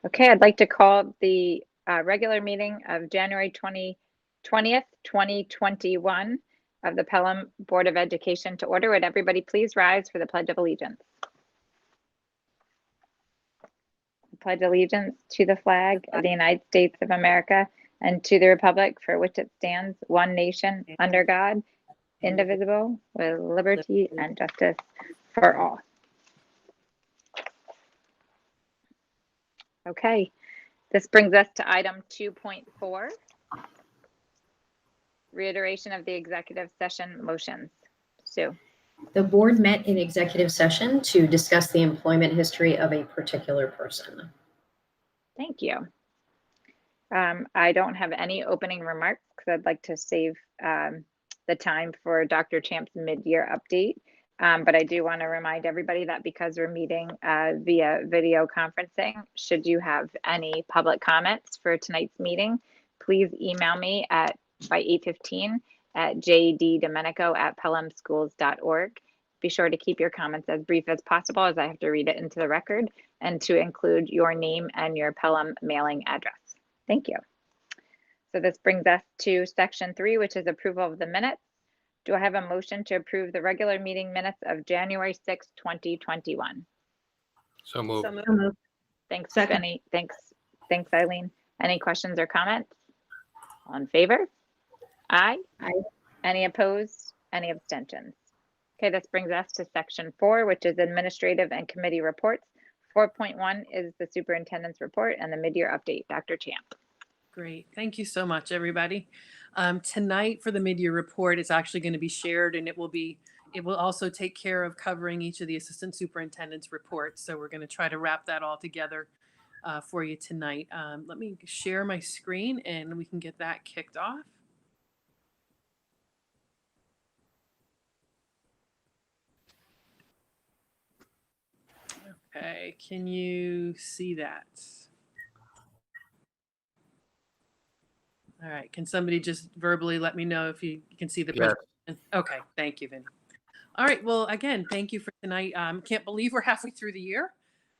Okay, I'd like to call the regular meeting of January 20th, 2021 of the Pelham Board of Education to order. Would everybody please rise for the Pledge of Allegiance? I pledge allegiance to the flag of the United States of America and to the republic for which it stands, one nation, under God, indivisible, with liberty and justice for all. Okay, this brings us to item 2.4. Reiteration of the executive session motions. Sue. The board met in executive session to discuss the employment history of a particular person. Thank you. I don't have any opening remarks because I'd like to save the time for Dr. Champ's mid-year update. But I do want to remind everybody that because we're meeting via video conferencing, should you have any public comments for tonight's meeting, please email me by 8:15 at jddomenico@pelhamschools.org. Be sure to keep your comments as brief as possible as I have to read it into the record, and to include your name and your Pelham mailing address. Thank you. So this brings us to section 3, which is approval of the minutes. Do I have a motion to approve the regular meeting minutes of January 6, 2021? So moved. Thanks, Benny. Thanks, Eileen. Any questions or comments? All in favor? Aye. Aye. Any opposed? Any abstentions? Okay, this brings us to section 4, which is administrative and committee reports. 4.1 is the superintendent's report and the mid-year update. Dr. Champ. Great. Thank you so much, everybody. Tonight for the mid-year report, it's actually going to be shared, and it will also take care of covering each of the assistant superintendent's reports. So we're going to try to wrap that all together for you tonight. Let me share my screen and we can get that kicked off. Okay, can you see that? All right, can somebody just verbally let me know if you can see the presentation? Yes. Okay, thank you, Vin. All right, well, again, thank you for tonight. Can't believe we're halfway through the year.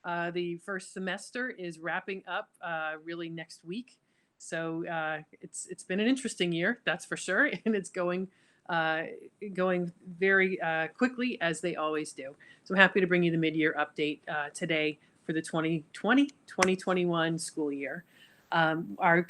The first semester is wrapping up really next week. So it's been an interesting year, that's for sure, and it's going very quickly, as they always do. So I'm happy to bring you the mid-year update today for the 2020-2021 school year. Our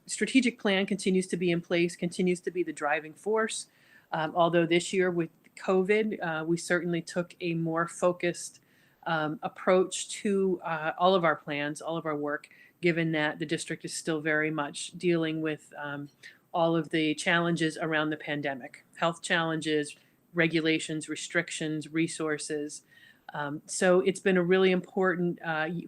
strategic plan continues to be in place, continues to be the driving force. Although this year with COVID, we certainly took a more focused approach to all of our plans, all of our work, given that the district is still very much dealing with all of the challenges around the pandemic, health challenges, regulations, restrictions, resources. So it's been a really important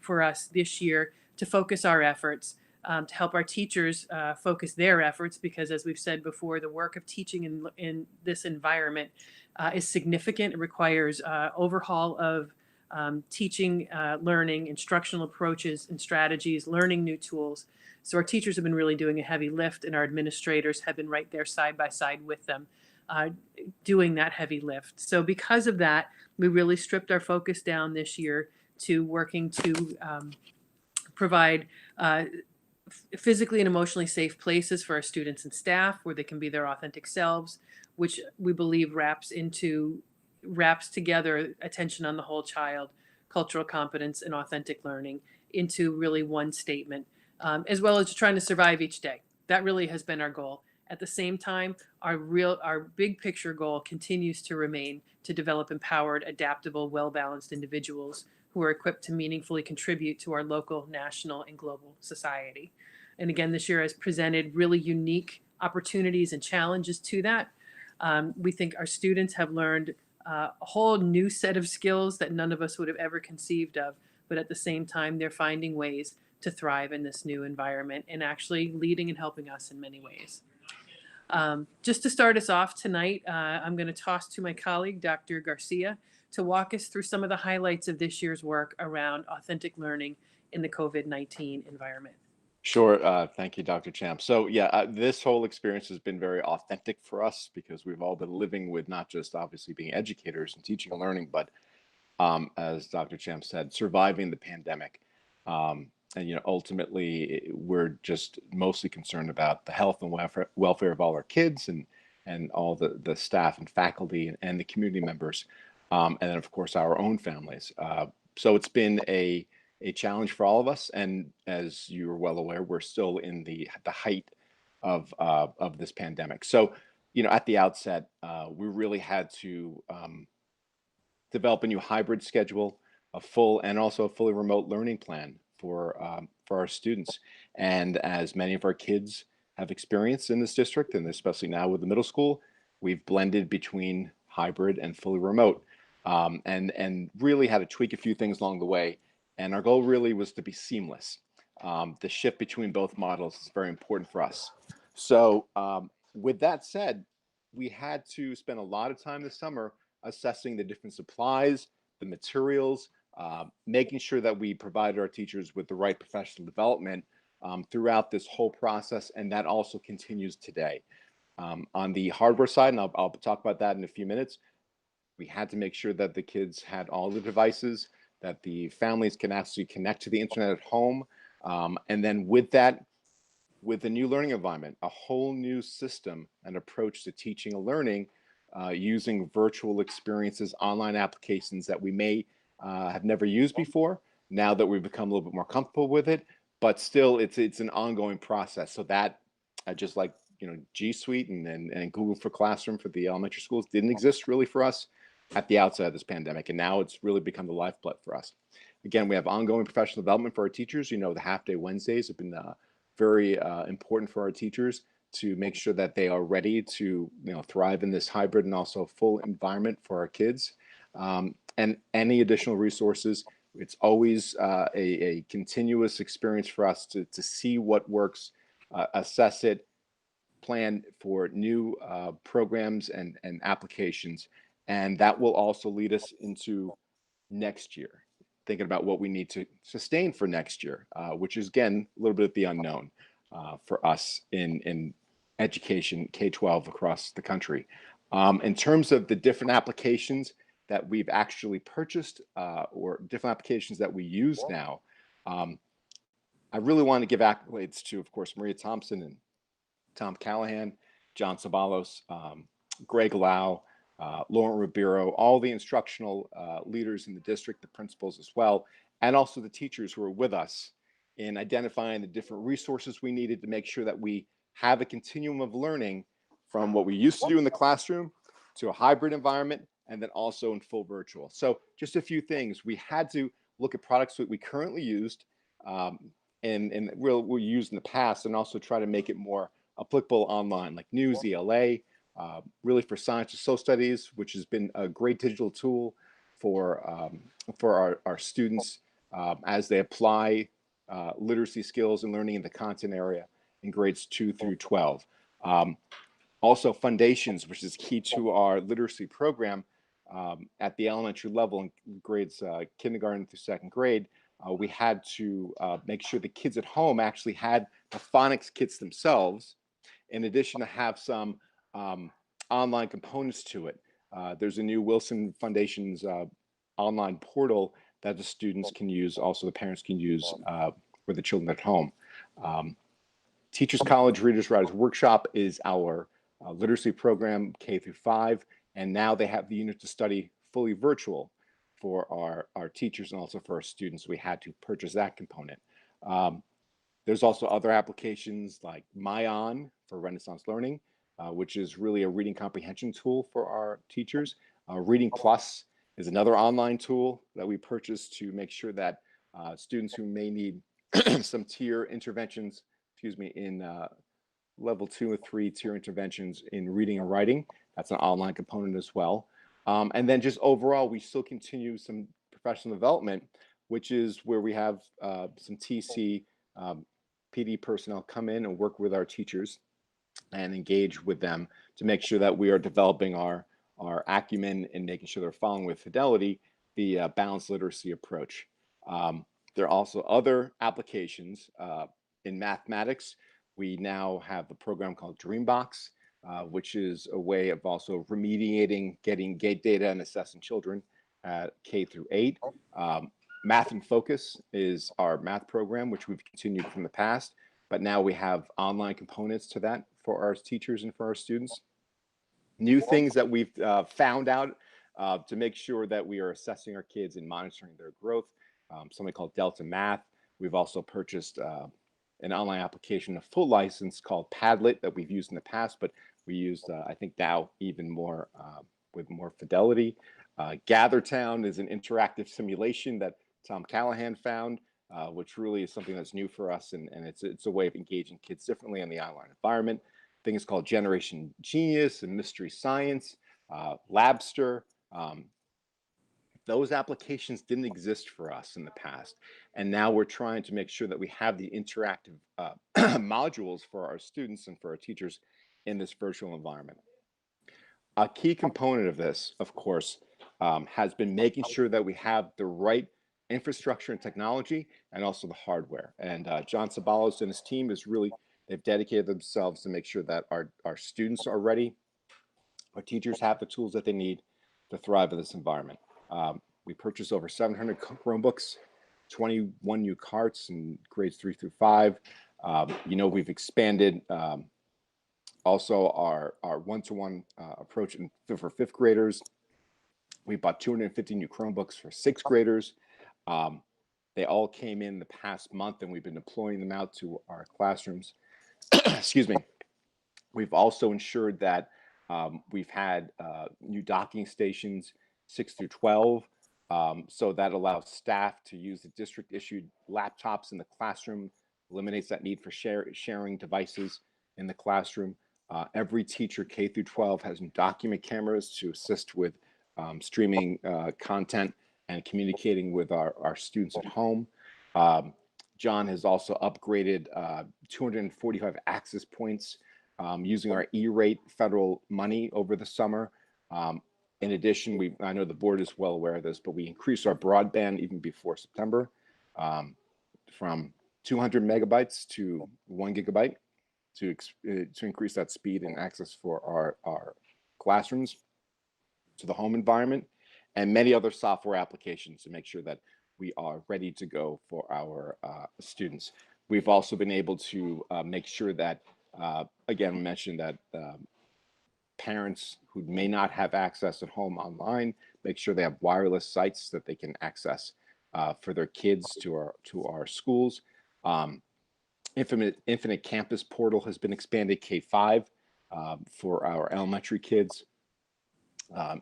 for us this year to focus our efforts, to help our teachers focus their efforts, because as we've said before, the work of teaching in this environment is significant. It requires overhaul of teaching, learning, instructional approaches and strategies, learning new tools. So our teachers have been really doing a heavy lift, and our administrators have been right there side by side with them, doing that heavy lift. So because of that, we really stripped our focus down this year to working to provide physically and emotionally safe places for our students and staff where they can be their authentic selves, which we believe wraps together attention on the whole child, cultural competence, and authentic learning into really one statement, as well as trying to survive each day. That really has been our goal. At the same time, our big picture goal continues to remain to develop empowered, adaptable, well-balanced individuals who are equipped to meaningfully contribute to our local, national, and global society. And again, this year has presented really unique opportunities and challenges to that. We think our students have learned a whole new set of skills that none of us would have ever conceived of, but at the same time, they're finding ways to thrive in this new environment and actually leading and helping us in many ways. Just to start us off tonight, I'm going to toss to my colleague, Dr. Garcia, to walk us through some of the highlights of this year's work around authentic learning in the COVID-19 environment. Sure. Thank you, Dr. Champ. So yeah, this whole experience has been very authentic for us because we've all been living with not just obviously being educators and teaching and learning, but as Dr. Champ said, surviving the pandemic. ultimately we're just mostly concerned about the health and welfare of all our kids and all the staff and faculty and the community members, and then of course our own families. So it's been a challenge for all of us, and as you're well aware, we're still in the height of this pandemic. So at the outset, we really had to develop a new hybrid schedule, a full and also a fully remote learning plan for our students. And as many of our kids have experienced in this district, and especially now with the middle school, we've blended between hybrid and fully remote, and really had to tweak a few things along the way. And our goal really was to be seamless. The shift between both models is very important for us. So with that said, we had to spend a lot of time this summer assessing the different supplies, the materials, making sure that we provided our teachers with the right professional development throughout this whole process, and that also continues today. On the hardware side, and I'll talk about that in a few minutes, we had to make sure that the kids had all the devices, that the families can actually connect to the internet at home, and then with that, with the new learning environment, a whole new system and approach to teaching and learning using virtual experiences, online applications that we may have never used before, now that we've become a little bit more comfortable with it. But still, it's an ongoing process. So that, just like G Suite and Google for Classroom for the elementary schools didn't exist really for us at the outset of this pandemic, and now it's really become the lifeblood for us. Again, we have ongoing professional development for our teachers. The half-day Wednesdays have been very important for our teachers to make sure that they are ready to thrive in this hybrid and also full environment for our kids. And any additional resources, it's always a continuous experience for us to see what works, assess it, plan for new programs and applications. And that will also lead us into next year, thinking about what we need to sustain for next year, which is, again, a little bit of the unknown for us in education, K-12 across the country. In terms of the different applications that we've actually purchased or different applications that we use now, I really want to give accolades to, of course, Maria Thompson and Tom Callahan, John Sabalos, Greg Lau, Lauren Ribeiro, all the instructional leaders in the district, the principals as well, and also the teachers who are with us in identifying the different resources we needed to make sure that we have a continuum of learning from what we used to do in the classroom to a hybrid environment, and then also in full virtual. So just a few things. We had to look at products that we currently used and we'll use in the past, and also try to make it more applicable online, like News, ELA, really for science and social studies, which has been a great digital tool for our students as they apply literacy skills and learning in the content area in grades 2 through 12. Also Foundations, which is key to our literacy program at the elementary level in grades kindergarten through second grade. We had to make sure the kids at home actually had the phonics kits themselves, in addition to have some online components to it. There's a new Wilson Foundation's online portal that the students can use, also the parents can use for the children at home. Teachers College Readers Writers Workshop is our literacy program K through 5, and now they have the unit to study fully virtual for our teachers and also for our students. We had to purchase that component. There's also other applications like MyOn for Renaissance Learning, which is really a reading comprehension tool for our teachers. Reading Plus is another online tool that we purchased to make sure that students who may need some tier interventions, in level 2 or 3 tier interventions in reading and writing, that's an online component as well. And then just overall, we still continue some professional development, which is where we have some TC PD personnel come in and work with our teachers and engage with them to make sure that we are developing our acumen and making sure they're following with fidelity the balanced literacy approach. There are also other applications in mathematics. We now have a program called Dreambox, which is a way of also remediating, getting gate data and assessing children at K through 8. Math in Focus is our math program, which we've continued from the past, but now we have online components to that for our teachers and for our students. New things that we've found out to make sure that we are assessing our kids and monitoring their growth, something called Delta Math. We've also purchased an online application, a full license called Padlet that we've used in the past, but we used, I think now even more with more fidelity. GatherTown is an interactive simulation that Tom Callahan found, which really is something that's new for us, and it's a way of engaging kids differently in the online environment. Things called Generation Genius and Mystery Science, Labster. Those applications didn't exist for us in the past, and now we're trying to make sure that we have the interactive modules for our students and for our teachers in this virtual environment. A key component of this, of course, has been making sure that we have the right infrastructure and technology and also the hardware. And John Sabalos and his team is really, they've dedicated themselves to make sure that our students are ready, our teachers have the tools that they need to thrive in this environment. We purchased over 700 Chromebooks, 21 new carts in grades 3 through 5. We've expanded also our one-to-one approach for fifth graders. We bought 250 new Chromebooks for sixth graders. They all came in the past month, and we've been deploying them out to our classrooms. Excuse me. We've also ensured that we've had new docking stations 6 through 12. So that allows staff to use the district issued laptops in the classroom, eliminates that need for sharing devices in the classroom. Every teacher K through 12 has new document cameras to assist with streaming content and communicating with our students at home. John has also upgraded 245 access points using our E-rate federal money over the summer. In addition, I know the board is well aware of this, but we increased our broadband even before September from 200 megabytes to 1 gigabyte to increase that speed and access for our classrooms to the home environment, and many other software applications to make sure that we are ready to go for our students. We've also been able to make sure that, again, we mentioned that parents who may not have access at home online, make sure they have wireless sites that they can access for their kids to our schools. Infinite Campus Portal has been expanded K-5 for our elementary kids.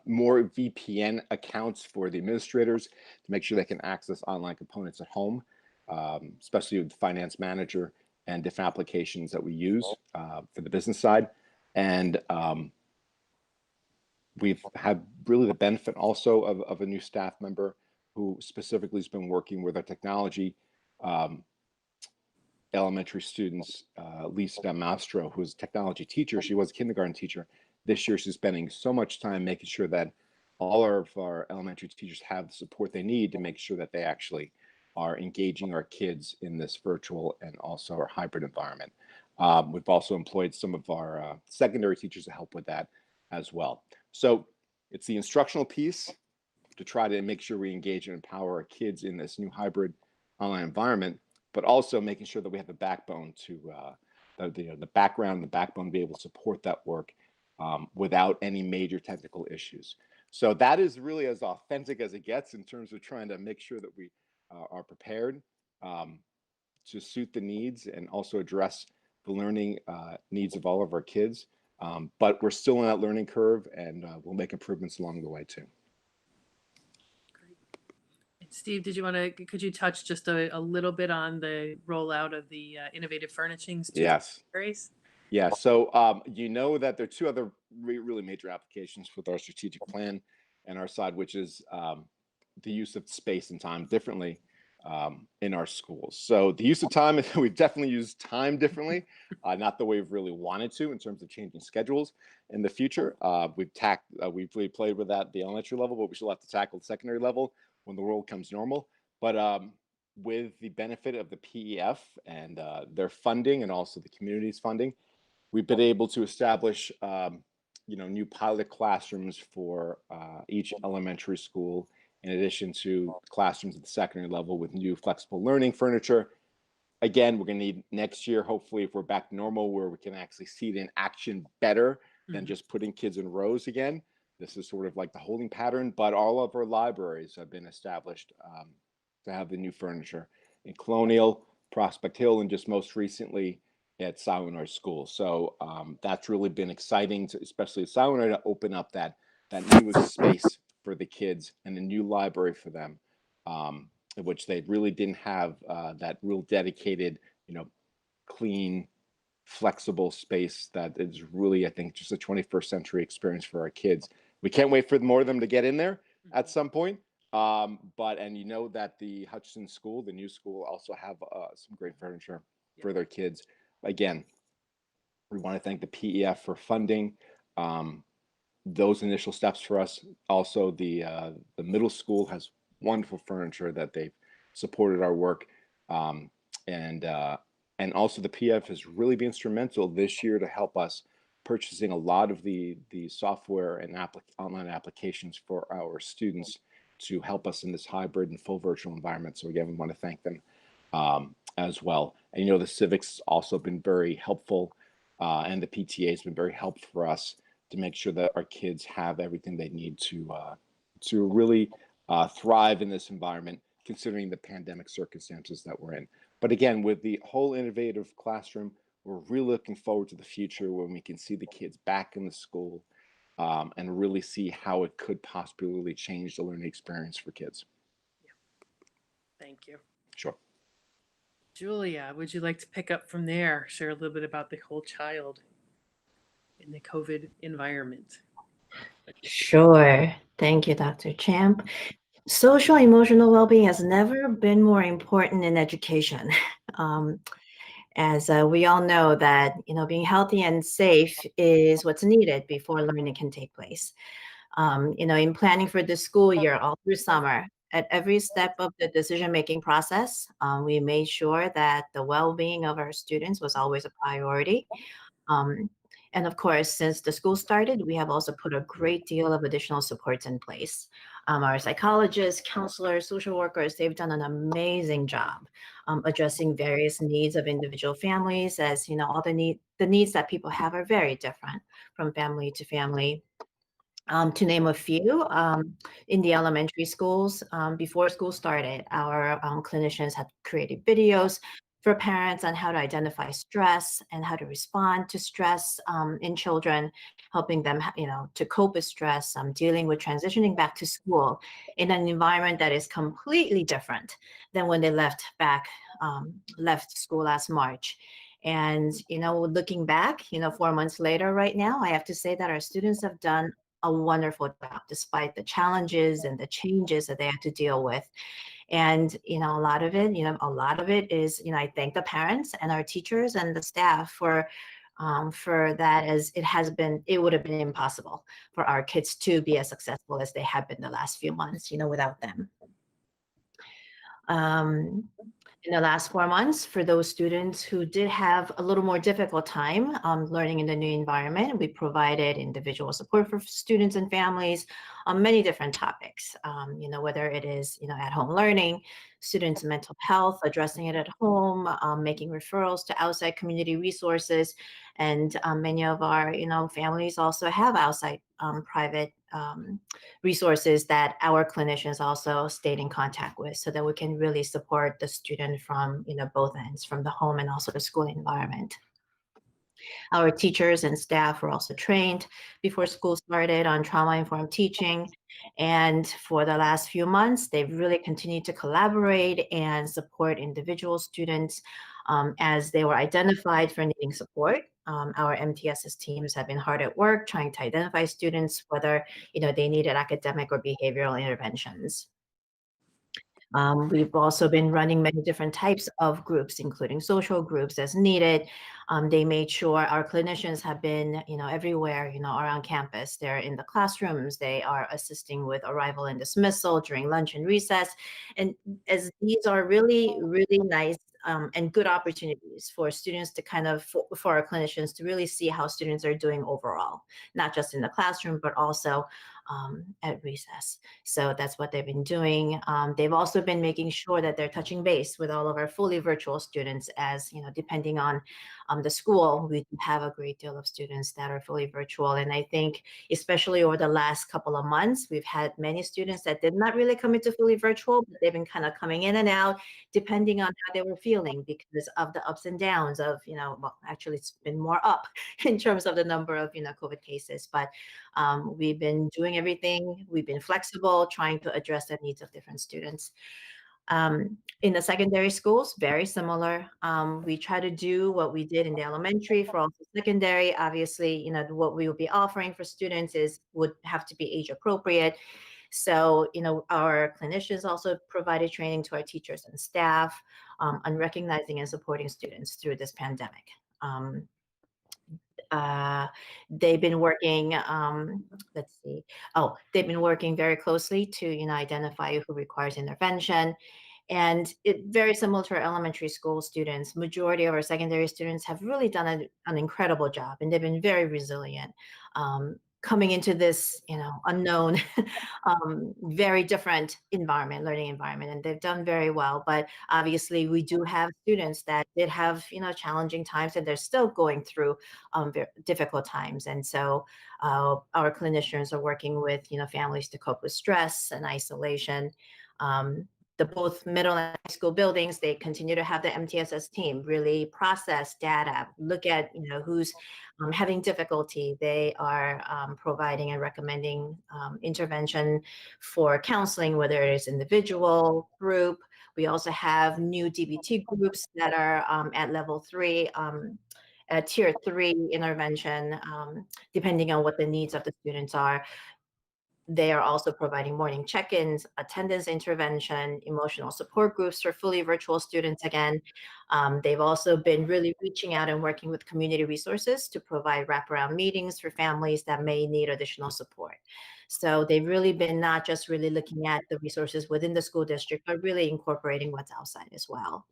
More VPN accounts for the administrators to make sure they can access online components at home, especially with the finance manager and different applications that we use for the business side. And we've had really the benefit also of a new staff member who specifically has been working with our technology elementary students, Lisa Mastro, who's a technology teacher. She was a kindergarten teacher. This year, she's spending so much time making sure that all of our elementary teachers have the support they need to make sure that they actually are engaging our kids in this virtual and also our hybrid environment. We've also employed some of our secondary teachers to help with that as well. So it's the instructional piece to try to make sure we engage and empower our kids in this new hybrid online environment, but also making sure that we have the backbone to the background and the backbone to be able to support that work without any major technical issues. So that is really as authentic as it gets in terms of trying to make sure that we are prepared to suit the needs and also address the learning needs of all of our kids. But we're still in that learning curve, and we'll make improvements along the way too. Steve, could you touch just a little bit on the rollout of the innovative furnishings? Yes. Grace? Yeah, so you know that there are two other really major applications with our strategic plan and our side, which is the use of space and time differently in our schools. So the use of time, we've definitely used time differently, not the way we've really wanted to in terms of changing schedules in the future. We've really played with that at the elementary level, but we still have to tackle the secondary level when the world comes normal. But with the benefit of the PEF and their funding and also the community's funding, we've been able to establish new pilot classrooms for each elementary school in addition to classrooms at the secondary level with new flexible learning furniture. Again, we're going to need next year, hopefully, if we're back to normal, where we can actually see it in action better than just putting kids in rows again. This is sort of like the holding pattern, but all of our libraries have been established to have the new furniture in Colonial, Prospect Hill, and just most recently at Siwinard School. So that's really been exciting, especially at Siwinard, to open up that new space for the kids and a new library for them, which they really didn't have that real dedicated, clean, flexible space that is really, I think, just a 21st century experience for our kids. We can't wait for more of them to get in there at some point. And that the Hutchinson School, the new school, also have some great furniture for their kids. Again, we want to thank the PEF for funding those initial steps for us. Also, the middle school has wonderful furniture that they've supported our work, and also the PEF has really been instrumental this year to help us purchasing a lot of the software and online applications for our students to help us in this hybrid and full virtual environment. So again, we want to thank them as well. And the civics also been very helpful, and the PTA has been very helpful for us to make sure that our kids have everything they need to really thrive in this environment, considering the pandemic circumstances that we're in. But again, with the whole innovative classroom, we're really looking forward to the future when we can see the kids back in the school and really see how it could possibly change the learning experience for kids. Thank you. Sure. Julia, would you like to pick up from there? Share a little bit about the whole child in the COVID environment. Sure. Thank you, Dr. Champ. Social emotional well-being has never been more important in education. As we all know that, being healthy and safe is what's needed before learning can take place. In planning for the school year all through summer, at every step of the decision-making process, we made sure that the well-being of our students was always a priority. And of course, since the school started, we have also put a great deal of additional supports in place. Our psychologists, counselors, social workers, they've done an amazing job addressing various needs of individual families, as all the needs that people have are very different from family to family. To name a few, in the elementary schools, before school started, our clinicians had created videos for parents on how to identify stress and how to respond to stress in children, helping them, to cope with stress, dealing with transitioning back to school in an environment that is completely different than when they left school last March. And, looking back, 4 months later right now, I have to say that our students have done a wonderful job despite the challenges and the changes that they had to deal with. And, a lot of it is, I thank the parents and our teachers and the staff for that, as it would have been impossible for our kids to be as successful as they have been the last few months, without them. In the last 4 months, for those students who did have a little more difficult time learning in the new environment, we provided individual support for students and families on many different topics, whether it is, at-home learning, students' mental health, addressing it at home, making referrals to outside community resources. And many of our, families also have outside private resources that our clinicians also stayed in contact with, so that we can really support the student from both ends, from the home and also the school environment. Our teachers and staff were also trained before school started on trauma-informed teaching. And for the last few months, they've really continued to collaborate and support individual students as they were identified for needing support. Our MTSS teams have been hard at work trying to identify students, whether they needed academic or behavioral interventions. We've also been running many different types of groups, including social groups as needed. They made sure our clinicians have been, everywhere, around campus. They're in the classrooms. They are assisting with arrival and dismissal during lunch and recess. And as these are really, really nice and good opportunities for students to for our clinicians to really see how students are doing overall, not just in the classroom, but also at recess. So that's what they've been doing. They've also been making sure that they're touching base with all of our fully virtual students, as you know, depending on the school, we have a great deal of students that are fully virtual. And I think especially over the last couple of months, we've had many students that did not really come into fully virtual, but they've been kind of coming in and out depending on how they were feeling because of the ups and downs of, you know, well, actually it's been more up in terms of the number of, you know, COVID cases, but we've been doing everything. We've been flexible, trying to address the needs of different students. In the secondary schools, very similar. We try to do what we did in the elementary for also secondary. Obviously, you know, what we will be offering for students would have to be age appropriate. So, you know, our clinicians also provided training to our teachers and staff on recognizing and supporting students through this pandemic. They've been working, let's see. Oh, they've been working very closely to, you know, identify who requires intervention. And it very similar to our elementary school students, majority of our secondary students have really done an incredible job, and they've been very resilient. Coming into this, you know, unknown, very different environment, learning environment, and they've done very well. But obviously, we do have students that did have, you know, challenging times, and they're still going through very difficult times. And so, our clinicians are working with, you know, families to cope with stress and isolation. The both middle and high school buildings, they continue to have the MTSS team really process data, look at, you know, who's having difficulty. They are providing and recommending intervention for counseling, whether it is individual, group. We also have new DBT groups that are at level 3, tier 3 intervention, depending on what the needs of the students are. They are also providing morning check-ins, attendance intervention, emotional support groups for fully virtual students again. They've also been really reaching out and working with community resources to provide wraparound meetings for families that may need additional support. So they've really been not just really looking at the resources within the school district, but really incorporating what's outside as well.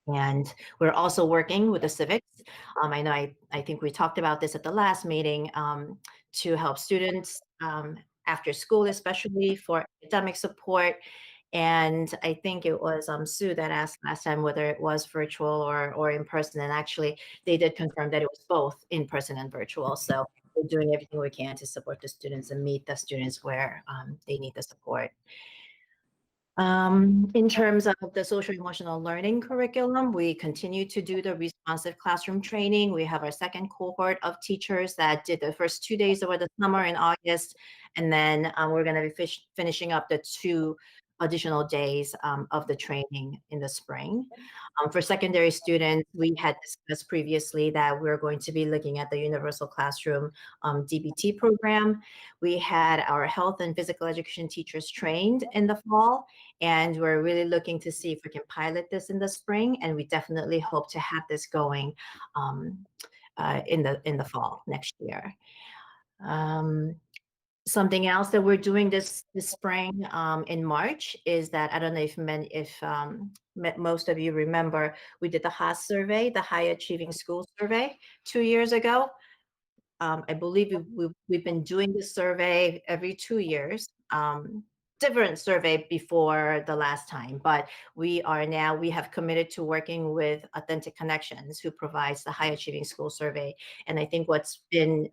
And we're also working with the civics. I know I think we talked about this at the last meeting, to help students after school, especially for academic support. And I think it was Sue that asked last time whether it was virtual or in person. And actually, they did confirm that it was both in person and virtual. So we're doing everything we can to support the students and meet the students where they need the support. In terms of the social emotional learning curriculum, we continue to do the responsive classroom training. We have our second cohort of teachers that did the first 2 days over the summer in August. And then we're going to be finishing up the 2 additional days of the training in the spring. For secondary students, we had discussed previously that we're going to be looking at the Universal Classroom DBT program. We had our health and physical education teachers trained in the fall, and we're really looking to see if we can pilot this in the spring, and we definitely hope to have this going in the fall next year. Something else that we're doing this spring in March is that, I don't know if most of you remember, we did the HAAS survey, the High Achieving School Survey 2 years ago. I believe we've been doing this survey every 2 years. Different survey before the last time, but we have committed to working with Authentic Connections, who provides the High Achieving School Survey. And I think what's been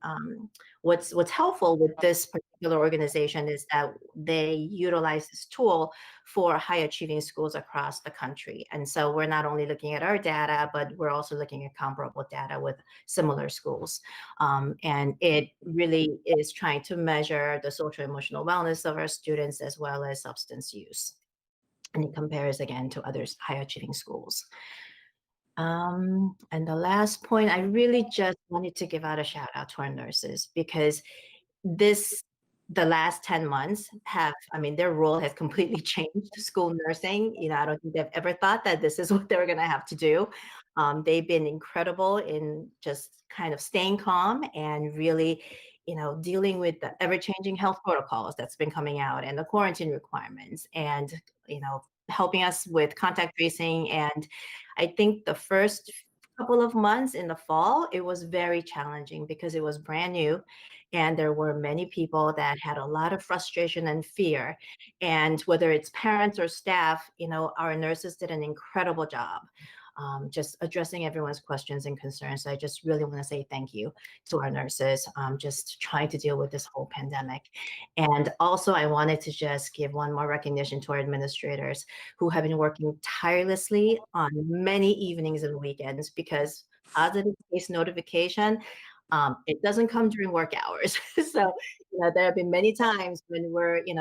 what's helpful with this particular organization is that they utilize this tool for high achieving schools across the country. And so we're not only looking at our data, but we're also looking at comparable data with similar schools. And it really is trying to measure the social emotional wellness of our students as well as substance use. And it compares again to other high achieving schools. And the last point, I really just wanted to give out a shout out to our nurses, because the last 10 months their role has completely changed to school nursing. You know, I don't think they've ever thought that this is what they were going to have to do. They've been incredible in just kind of staying calm and really, you know, dealing with the ever-changing health protocols that's been coming out and the quarantine requirements, and, you know, helping us with contact tracing. And I think the first couple of months in the fall, it was very challenging because it was brand new and there were many people that had a lot of frustration and fear. And whether it's parents or staff, our nurses did an incredible job. Just addressing everyone's questions and concerns. So I just really want to say thank you to our nurses, just trying to deal with this whole pandemic. And also, I wanted to just give one more recognition to our administrators who have been working tirelessly on many evenings and weekends, because positive case notification, it doesn't come during work hours. So, there have been many times when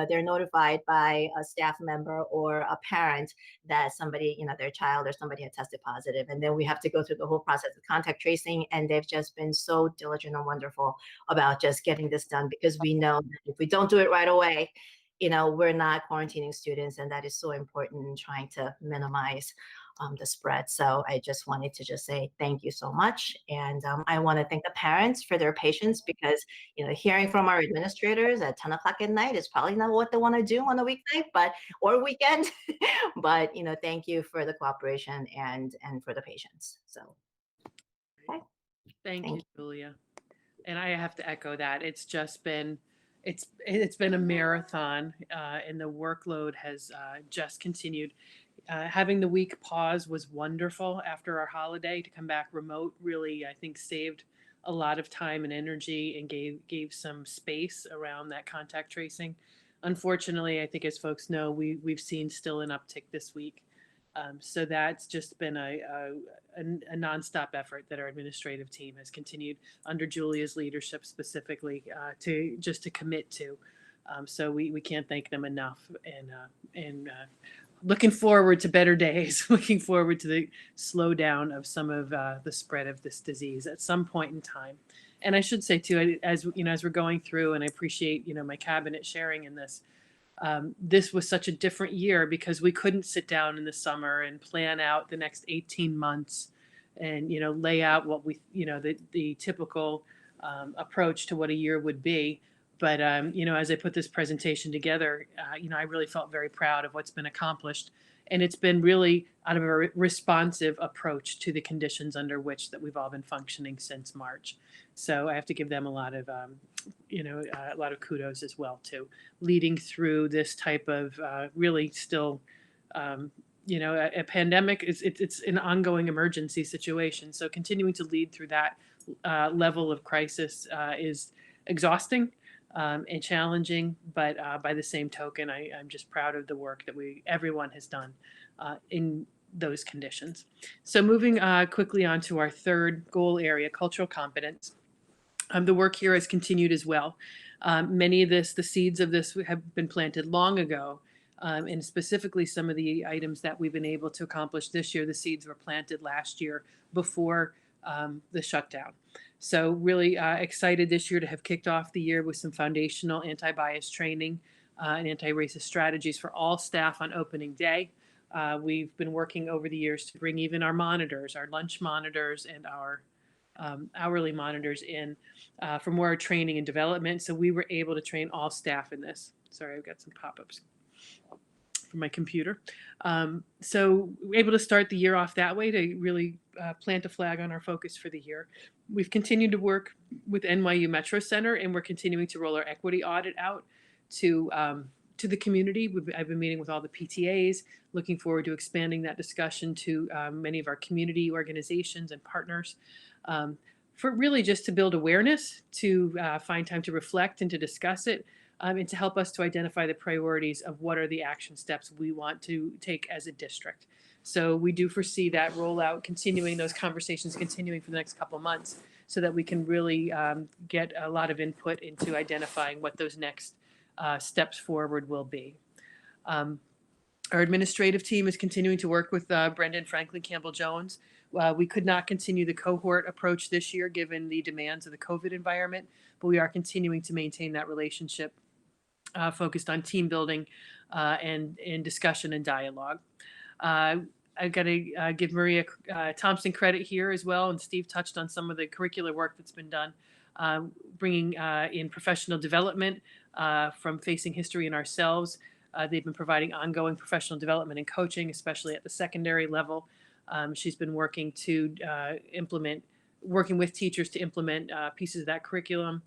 they're notified by a staff member or a parent that somebody, their child or somebody had tested positive. And then we have to go through the whole process of contact tracing. And they've just been so diligent and wonderful about just getting this done, because we know that if we don't do it right away, we're not quarantining students. And that is so important in trying to minimize the spread. So I just wanted to just say thank you so much. And I want to thank the parents for their patience, because, hearing from our administrators at 10 o'clock at night is probably not what they want to do on a weeknight, or weekend. But, thank you for the cooperation and for the patience. So. Okay. Thank you, Julia. And I have to echo that. It's just been, it's been a marathon, and the workload has just continued. Having the week pause was wonderful after our holiday. To come back remote really, I think, saved a lot of time and energy and gave some space around that contact tracing. Unfortunately, I think, as folks know, we've seen still an uptick this week. So that's just been a nonstop effort that our administrative team has continued under Julia's leadership specifically to commit to. So we can't thank them enough, and looking forward to better days, looking forward to the slowdown of some of the spread of this disease at some point in time. And I should say too, as we're going through, and I appreciate, my cabinet sharing in this, this was such a different year because we couldn't sit down in the summer and plan out the next 18 months and, lay out what we, the typical approach to what a year would be. But, as I put this presentation together, I really felt very proud of what's been accomplished. And it's been really out of a responsive approach to the conditions under which that we've all been functioning since March. So I have to give them a lot of, a lot of kudos as well, too, leading through this type of really still, a pandemic. It's an ongoing emergency situation. So continuing to lead through that level of crisis is exhausting. And challenging, but by the same token, I'm just proud of the work that everyone has done in those conditions. So moving quickly on to our third goal area, cultural competence. The work here has continued as well. Many of the seeds of this have been planted long ago, and specifically some of the items that we've been able to accomplish this year, the seeds were planted last year before the shutdown. So really excited this year to have kicked off the year with some foundational anti-bias training and anti-racist strategies for all staff on opening day. We've been working over the years to bring even our monitors, our lunch monitors and our hourly monitors in for more training and development. So we were able to train all staff in this. Sorry, I've got some pop-ups from my computer. So we're able to start the year off that way to really plant a flag on our focus for the year. We've continued to work with NYU Metro Center, and we're continuing to roll our equity audit out to the community. I've been meeting with all the PTAs, looking forward to expanding that discussion to many of our community organizations and partners, for really just to build awareness, to find time to reflect and to discuss it, and to help us to identify the priorities of what are the action steps we want to take as a district. So we do foresee that rollout continuing, those conversations continuing for the next couple of months, so that we can really get a lot of input into identifying what those next steps forward will be. Our administrative team is continuing to work with Brendan Franklin Campbell-Jones. We could not continue the cohort approach this year given the demands of the COVID environment, but we are continuing to maintain that relationship focused on team building and discussion and dialogue. I've got to give Maria Thompson credit here as well, and Steve touched on some of the curricular work that's been done, bringing in professional development from Facing History and Ourselves. They've been providing ongoing professional development and coaching, especially at the secondary level. She's been working to working with teachers to implement pieces of that curriculum.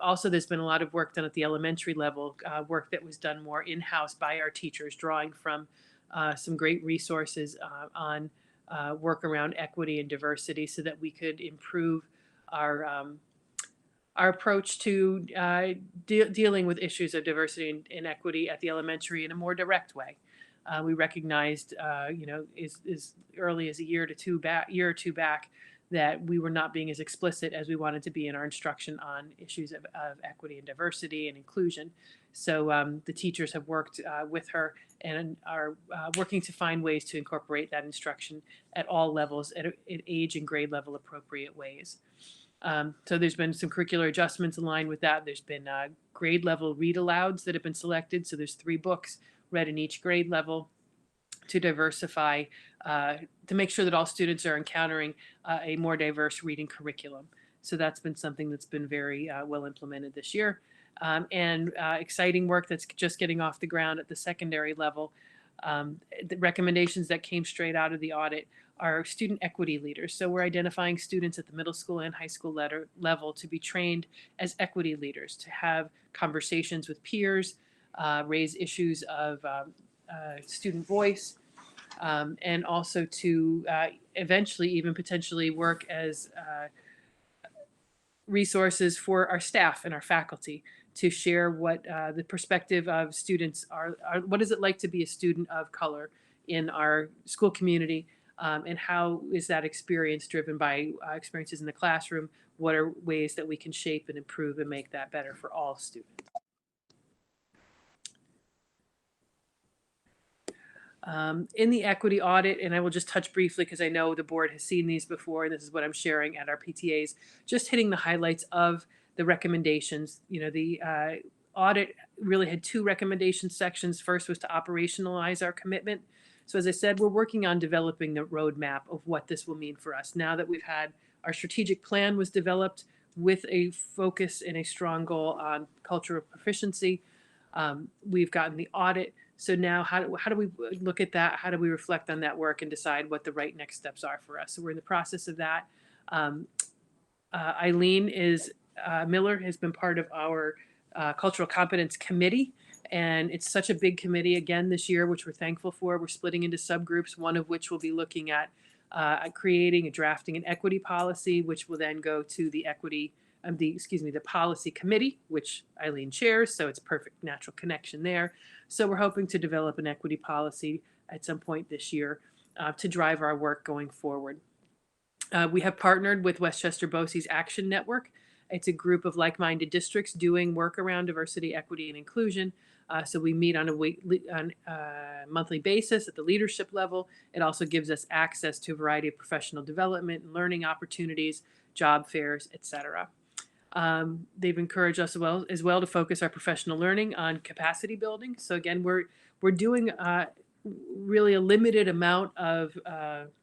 Also, there's been a lot of work done at the elementary level, work that was done more in-house by our teachers, drawing from some great resources on work around equity and diversity so that we could improve our approach to dealing with issues of diversity and equity at the elementary in a more direct way. We recognized, as early as a year or two back, that we were not being as explicit as we wanted to be in our instruction on issues of equity and diversity and inclusion. So the teachers have worked with her and are working to find ways to incorporate that instruction at all levels, at age and grade level appropriate ways. So there's been some curricular adjustments in line with that. There's been grade level read alouds that have been selected. So there's 3 books read in each grade level to diversify, to make sure that all students are encountering a more diverse reading curriculum. So that's been something that's been very well implemented this year. And exciting work that's just getting off the ground at the secondary level. The recommendations that came straight out of the audit are student equity leaders. So we're identifying students at the middle school and high school level to be trained as equity leaders, to have conversations with peers, raise issues of student voice, and also to eventually even potentially work as resources for our staff and our faculty to share what the perspective of students are, what is it like to be a student of color in our school community, and how is that experience driven by experiences in the classroom? What are ways that we can shape and improve and make that better for all students? In the equity audit, and I will just touch briefly because I know the board has seen these before, and this is what I'm sharing at our PTAs, just hitting the highlights of the recommendations. The audit really had 2 recommendation sections. First was to operationalize our commitment. So as I said, we're working on developing the roadmap of what this will mean for us. Now that we've had our strategic plan was developed with a focus and a strong goal on cultural proficiency. We've gotten the audit. So now how do we look at that? How do we reflect on that work and decide what the right next steps are for us? So we're in the process of that. Eileen Miller has been part of our cultural competence committee, and it's such a big committee again this year, which we're thankful for. We're splitting into subgroups, one of which will be looking at creating and drafting an equity policy, which will then go to the the policy committee, which Eileen chairs. So it's perfect natural connection there. So we're hoping to develop an equity policy at some point this year to drive our work going forward. We have partnered with Westchester BOCES Action Network. It's a group of like-minded districts doing work around diversity, equity, and inclusion. So we meet on a monthly basis at the leadership level. It also gives us access to a variety of professional development and learning opportunities, job fairs, etc. They've encouraged us as well to focus our professional learning on capacity building. So again, we're doing really a limited amount of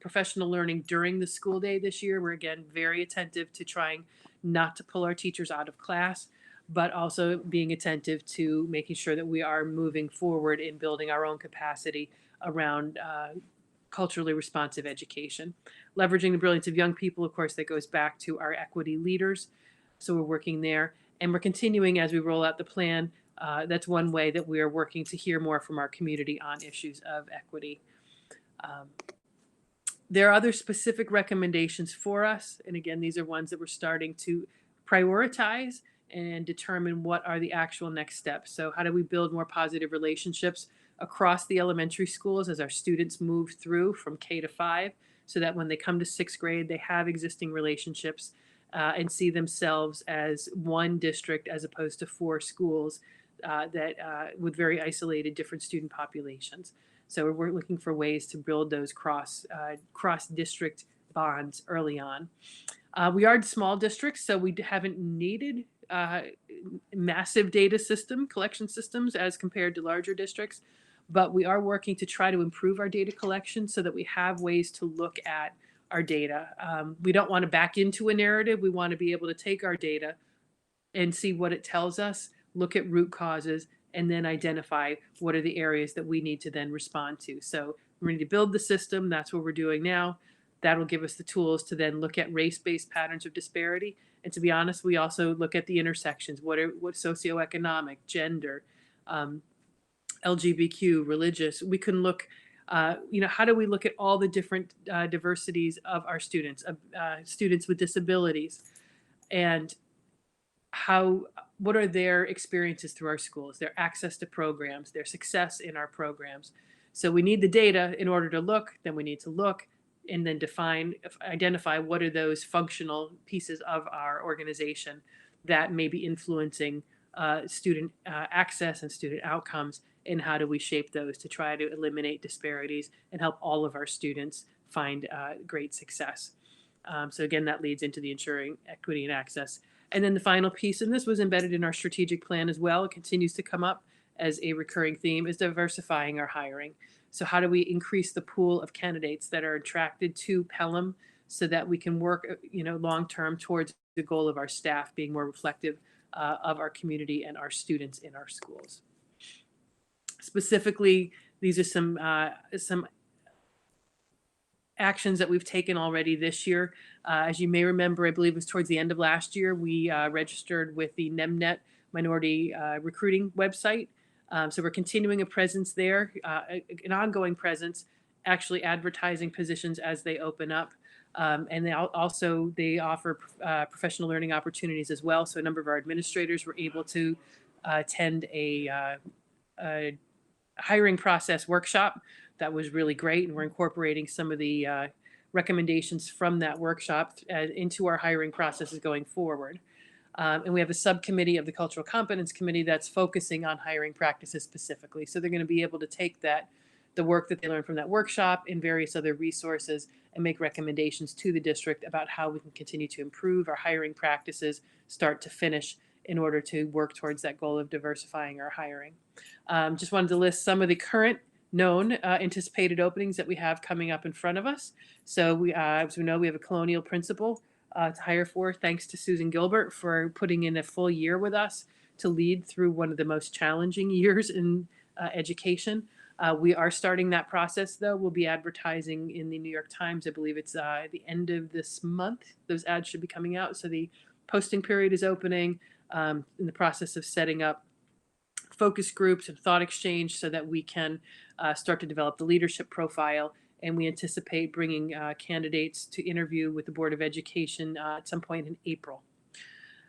professional learning during the school day this year. We're again very attentive to trying not to pull our teachers out of class, but also being attentive to making sure that we are moving forward in building our own capacity around culturally responsive education. Leveraging the brilliance of young people, of course, that goes back to our equity leaders. So we're working there, and we're continuing as we roll out the plan. That's one way that we are working to hear more from our community on issues of equity. There are other specific recommendations for us. And again, these are ones that we're starting to prioritize and determine what are the actual next steps. So how do we build more positive relationships across the elementary schools as our students move through from K to 5, so that when they come to 6th grade, they have existing relationships and see themselves as one district as opposed to 4 schools with very isolated different student populations. So we're looking for ways to build those cross district bonds early on. We are small districts, so we haven't needed massive data collection systems as compared to larger districts, but we are working to try to improve our data collection so that we have ways to look at our data. We don't want to back into a narrative. We want to be able to take our data and see what it tells us, look at root causes, and then identify what are the areas that we need to then respond to. So we need to build the system. That's what we're doing now. That'll give us the tools to then look at race-based patterns of disparity. And to be honest, we also look at the intersections. What socioeconomic, gender, LGBTQ, religious. We can look, how do we look at all the different diversities of our students, students with disabilities, and what are their experiences through our schools, their access to programs, their success in our programs. So we need the data in order to look, then we need to look and then identify what are those functional pieces of our organization that may be influencing student access and student outcomes, and how do we shape those to try to eliminate disparities and help all of our students find great success. So again, that leads into the ensuring equity and access. And then the final piece, and this was embedded in our strategic plan as well, it continues to come up as a recurring theme, is diversifying our hiring. So how do we increase the pool of candidates that are attracted to Pelham so that we can work, long-term towards the goal of our staff being more reflective of our community and our students in our schools. Specifically, these are some actions that we've taken already this year. As you may remember, I believe it was towards the end of last year, we registered with the NEMNET minority recruiting website. So we're continuing a presence there, an ongoing presence, actually advertising positions as they open up. And they offer professional learning opportunities as well. So a number of our administrators were able to attend a hiring process workshop that was really great, and we're incorporating some of the recommendations from that workshop into our hiring processes going forward. And we have a subcommittee of the Cultural Competence Committee that's focusing on hiring practices specifically. So they're going to be able to take the work that they learned from that workshop and various other resources and make recommendations to the district about how we can continue to improve our hiring practices, start to finish, in order to work towards that goal of diversifying our hiring. Just wanted to list some of the current known anticipated openings that we have coming up in front of us. So as we know, we have a colonial principal to hire for. Thanks to Susan Gilbert for putting in a full year with us to lead through one of the most challenging years in education. We are starting that process, though. We'll be advertising in the New York Times. I believe it's the end of this month. Those ads should be coming out. So the posting period is opening, in the process of setting up focus groups and thought exchange so that we can start to develop the leadership profile. And we anticipate bringing candidates to interview with the Board of Education at some point in April.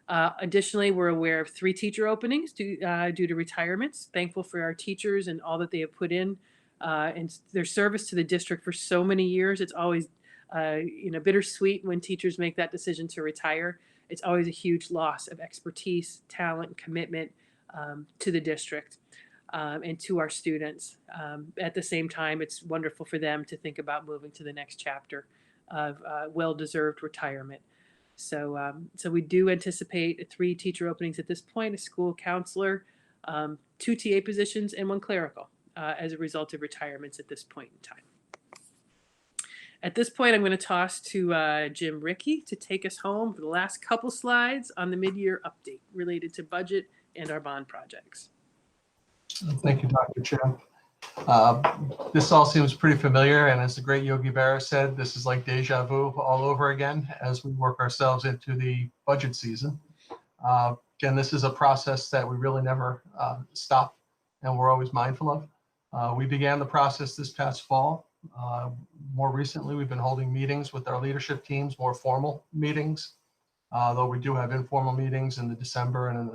Additionally, we're aware of 3 teacher openings due to retirements. Thankful for our teachers and all that they have put in and their service to the district for so many years. It's always bittersweet when teachers make that decision to retire. It's always a huge loss of expertise, talent, and commitment to the district and to our students. At the same time, it's wonderful for them to think about moving to the next chapter of well-deserved retirement. So we do anticipate 3 teacher openings at this point, a school counselor, 2 TA positions, and 1 clerical as a result of retirements at this point in time. At this point, I'm going to toss to Jim Rickey to take us home for the last couple slides on the mid-year update related to budget and our bond projects. Thank you, Dr. Champ. This all seems pretty familiar, and as the great Yogi Berra said, this is like deja vu all over again as we work ourselves into the budget season. Again, this is a process that we really never stop, and we're always mindful of. We began the process this past fall. More recently, we've been holding meetings with our leadership teams, more formal meetings, though we do have informal meetings in the December and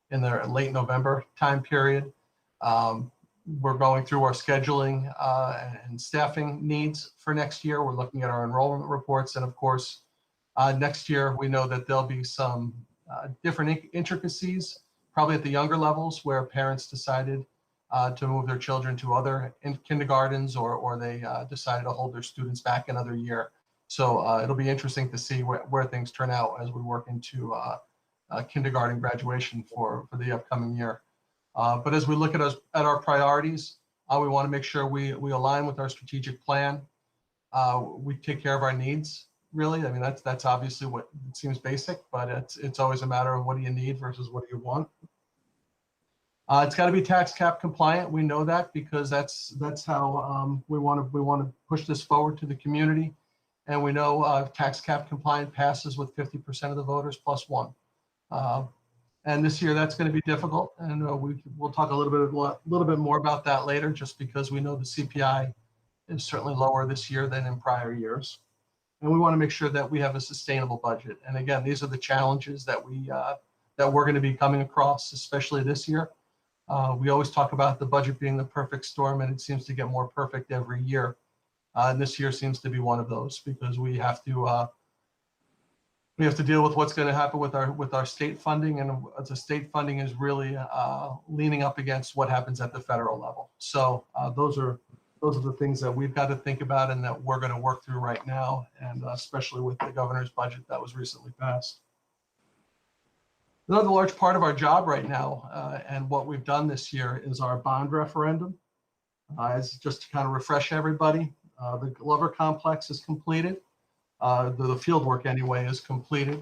in the late November time period. We're going through our scheduling and staffing needs for next year. We're looking at our enrollment reports. And of course, next year, we know that there'll be some different intricacies, probably at the younger levels where parents decided to move their children to other kindergartens or they decided to hold their students back another year. So it'll be interesting to see where things turn out as we work into kindergarten graduation for the upcoming year. But as we look at our priorities, we want to make sure we align with our strategic plan. We take care of our needs, really. I mean, that's obviously what it seems basic, but it's always a matter of what do you need versus what do you want. It's got to be tax cap compliant. We know that because that's how we want to push this forward to the community. And we know tax cap compliant passes with 50% of the voters plus one. And this year that's going to be difficult, and we'll talk a little bit more about that later, just because we know the CPI is certainly lower this year than in prior years, and we want to make sure that we have a sustainable budget. And again, these are the challenges that we're going to be coming across, especially this year. We always talk about the budget being the perfect storm, and it seems to get more perfect every year. And this year seems to be one of those, because we have to deal with what's going to happen with our state funding, and the state funding is really leaning up against what happens at the federal level. So those are the things that we've got to think about and that we're going to work through right now, and especially with the governor's budget that was recently passed. Another large part of our job right now, and what we've done this year, is our bond referendum. As just to kind of refresh everybody, the Glover complex is completed. The field work anyway is completed.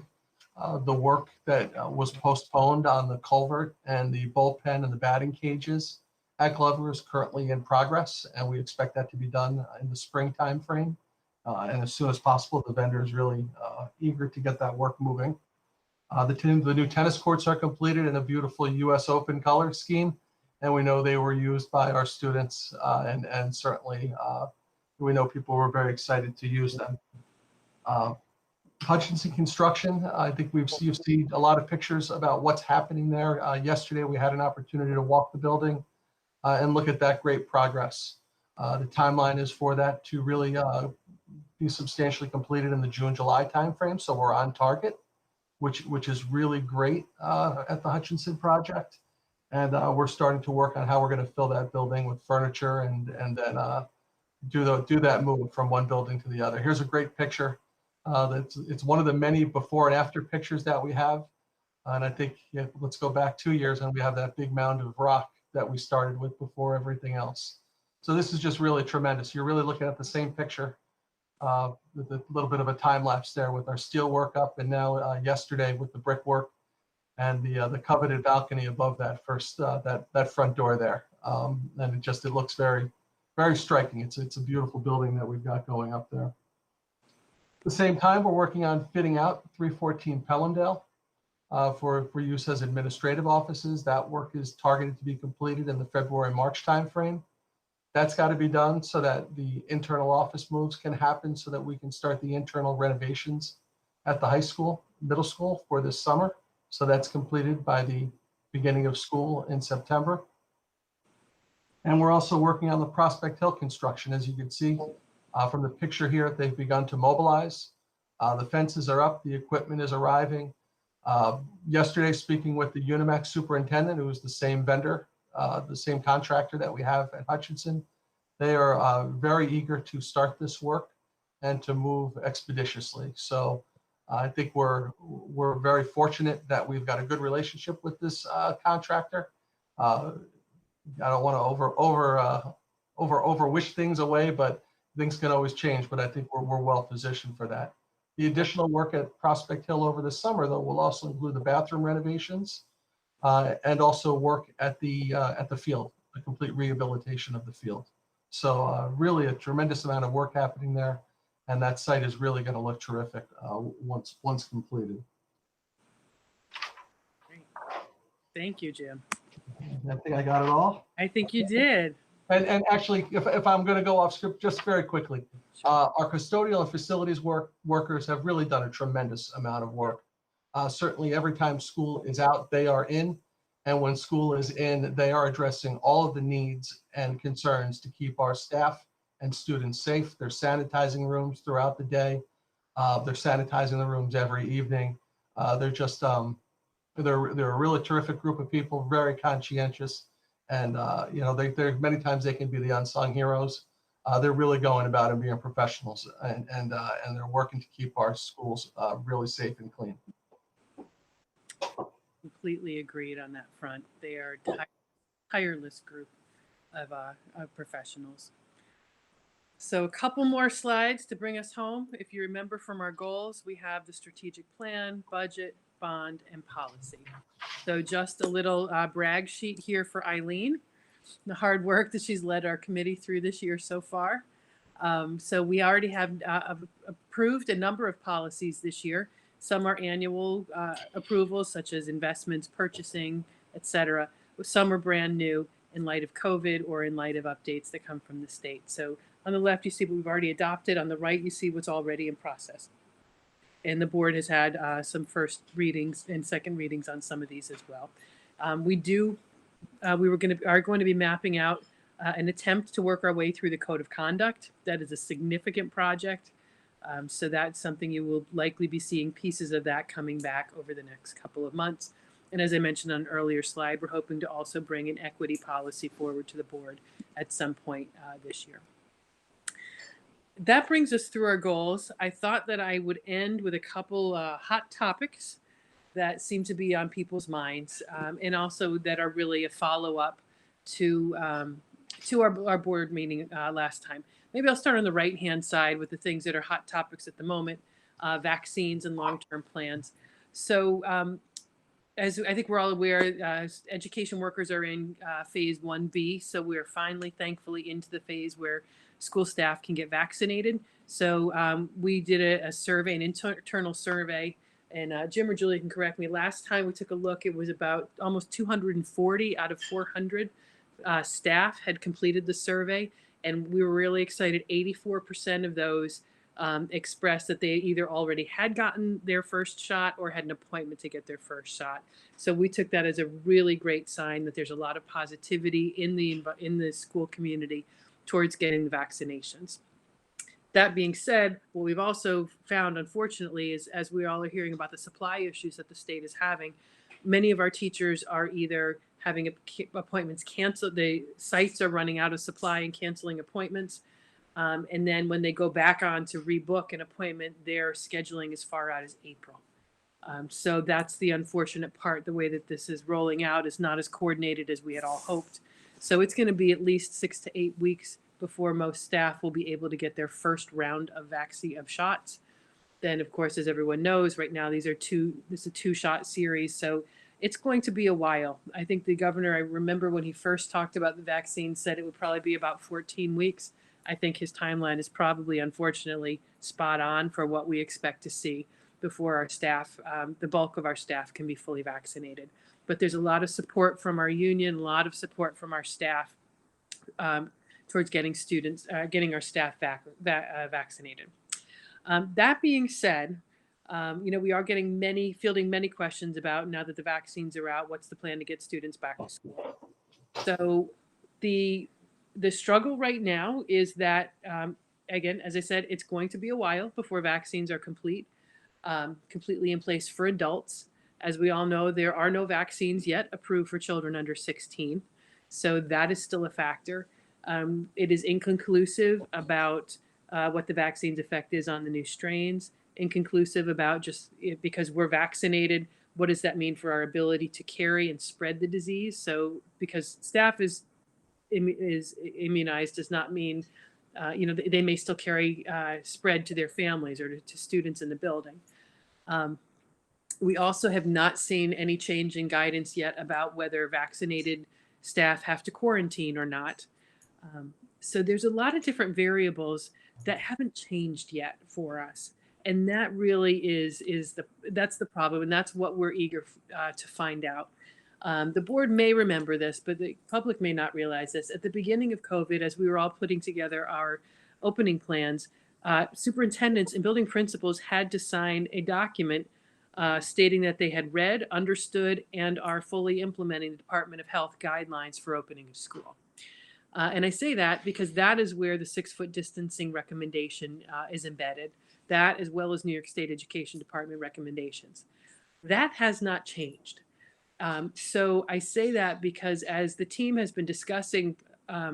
The work that was postponed on the culvert and the bullpen and the batting cages at Glover is currently in progress, and we expect that to be done in the spring time frame. And as soon as possible, the vendor is really eager to get that work moving. The new tennis courts are completed in a beautiful US Open color scheme, and we know they were used by our students, and certainly we know people were very excited to use them. Hutchinson Construction, I think you've seen a lot of pictures about what's happening there. Yesterday, we had an opportunity to walk the building and look at that great progress. The timeline is for that to really be substantially completed in the June-July timeframe, so we're on target, which is really great at the Hutchinson project. And we're starting to work on how we're going to fill that building with furniture and then do that move from one building to the other. Here's a great picture. It's one of the many before and after pictures that we have. And I think, let's go back 2 years, and we have that big mound of rock that we started with before everything else. So this is just really tremendous. You're really looking at the same picture with a little bit of a time lapse there with our steel work up, and now yesterday with the brickwork and the coveted balcony above that that front door there. And it looks very, very striking. It's a beautiful building that we've got going up there. At the same time, we're working on fitting out 314 Pelhamdale for use as administrative offices. That work is targeted to be completed in the February-March timeframe. That's got to be done so that the internal office moves can happen, so that we can start the internal renovations at the high school, middle school for this summer. So that's completed by the beginning of school in September. And we're also working on the Prospect Hill construction. As you can see from the picture here, they've begun to mobilize. The fences are up, the equipment is arriving. Yesterday, speaking with the Unimax superintendent, who is the same vendor, the same contractor that we have at Hutchinson, they are very eager to start this work and to move expeditiously. So I think we're very fortunate that we've got a good relationship with this contractor. I don't want to over wish things away, but things can always change. But I think we're well positioned for that. The additional work at Prospect Hill over the summer, though, will also include the bathroom renovations and also work at the field, the complete rehabilitation of the field. So really a tremendous amount of work happening there, and that site is really going to look terrific once completed. Great. Thank you, Jim. I think I got it all. I think you did. And actually, if I'm going to go off script just very quickly, our custodial and facilities workers have really done a tremendous amount of work. Certainly every time school is out, they are in. And when school is in, they are addressing all of the needs and concerns to keep our staff and students safe. They're sanitizing rooms throughout the day. They're sanitizing the rooms every evening. They're just, they're a really terrific group of people, very conscientious. And, they're many times they can be the unsung heroes. They're really going about and being professionals, and they're working to keep our schools really safe and clean. Completely agreed on that front. They are a tireless group of professionals. So a couple more slides to bring us home. If you remember from our goals, we have the strategic plan, budget, bond, and policy. So just a little brag sheet here for Eileen, the hard work that she's led our committee through this year so far. So we already have approved a number of policies this year. Some are annual approvals, such as investments, purchasing, etc. Some are brand new in light of COVID or in light of updates that come from the state. So on the left, you see what we've already adopted. On the right, you see what's already in process. And the board has had some first readings and second readings on some of these as well. We are going to be mapping out an attempt to work our way through the code of conduct. That is a significant project. So that's something you will likely be seeing pieces of that coming back over the next couple of months. And as I mentioned on an earlier slide, we're hoping to also bring an equity policy forward to the board at some point this year. That brings us through our goals. I thought that I would end with a couple hot topics that seem to be on people's minds, and also that are really a follow-up to our board meeting last time. Maybe I'll start on the right-hand side with the things that are hot topics at the moment, vaccines and long-term plans. So as I think we're all aware, education workers are in phase 1B. So we're finally, thankfully, into the phase where school staff can get vaccinated. So we did a survey, an internal survey, and Jim or Julie can correct me. Last time we took a look, it was about almost 240 out of 400 staff had completed the survey. And we were really excited. 84% of those expressed that they either already had gotten their first shot or had an appointment to get their first shot. So we took that as a really great sign that there's a lot of positivity in the school community towards getting the vaccinations. That being said, what we've also found, unfortunately, is as we all are hearing about the supply issues that the state is having, many of our teachers are either having appointments canceled. The sites are running out of supply and canceling appointments. And then when they go back on to rebook an appointment, their scheduling as far out as April. So that's the unfortunate part. The way that this is rolling out is not as coordinated as we had all hoped. So it's going to be at least 6 to 8 weeks before most staff will be able to get their first round of vaccine shots. Then, of course, as everyone knows, right now this is a 2-shot series, so it's going to be a while. I think the governor, I remember when he first talked about the vaccine, said it would probably be about 14 weeks. I think his timeline is probably, unfortunately, spot on for what we expect to see before our staff, the bulk of our staff, can be fully vaccinated. But there's a lot of support from our union, a lot of support from our staff towards getting our staff vaccinated. That being said, we are fielding many questions about, now that the vaccines are out, what's the plan to get students back to school? So the struggle right now is that, again, as I said, it's going to be a while before vaccines are completely in place for adults. As we all know, there are no vaccines yet approved for children under 16. So that is still a factor. It is inconclusive about what the vaccine's effect is on the new strains, inconclusive about just because we're vaccinated, what does that mean for our ability to carry and spread the disease? So because staff is immunized does not mean, they may still carry spread to their families or to students in the building. We also have not seen any change in guidance yet about whether vaccinated staff have to quarantine or not. So there's a lot of different variables that haven't changed yet for us. And that really that's the problem. And that's what we're eager to find out. The board may remember this, but the public may not realize this. At the beginning of COVID, as we were all putting together our opening plans, superintendents and building principals had to sign a document stating that they had read, understood, and are fully implementing the Department of Health guidelines for opening a school. And I say that because that is where the 6-foot distancing recommendation is embedded. That, as well as New York State Education Department recommendations. That has not changed. So I say that because as the team has been discussing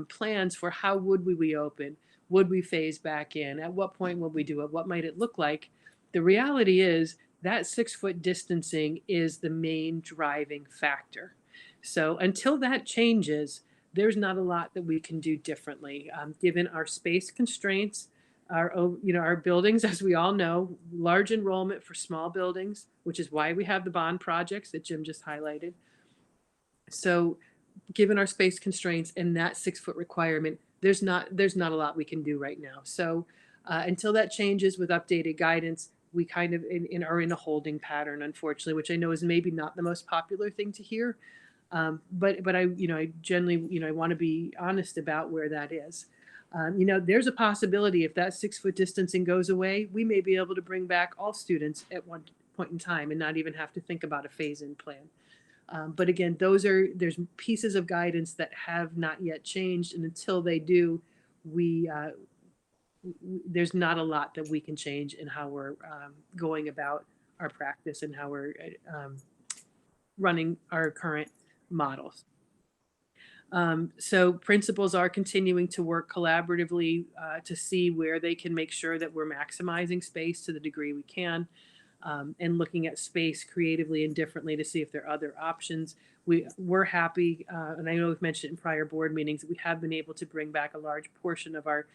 plans for how would we reopen, would we phase back in, at what point would we do it, what might it look like, the reality is that 6-foot distancing is the main driving factor. So until that changes, there's not a lot that we can do differently, given our space constraints. Our buildings, as we all know, large enrollment for small buildings, which is why we have the bond projects that Jim just highlighted. So given our space constraints and that 6-foot requirement, there's not a lot we can do right now. So until that changes with updated guidance, we kind of are in a holding pattern, unfortunately, which I know is maybe not the most popular thing to hear. But I generally, I want to be honest about where that is. There's a possibility if that 6-foot distancing goes away, we may be able to bring back all students at one point in time and not even have to think about a phase-in plan. But again, there's pieces of guidance that have not yet changed, and until they do, there's not a lot that we can change in how we're going about our practice and how we're running our current models. So principals are continuing to work collaboratively to see where they can make sure that we're maximizing space to the degree we can, and looking at space creatively and differently to see if there are other options. We're happy, and I know we've mentioned in prior board meetings, that we have been able to bring back a large portion of our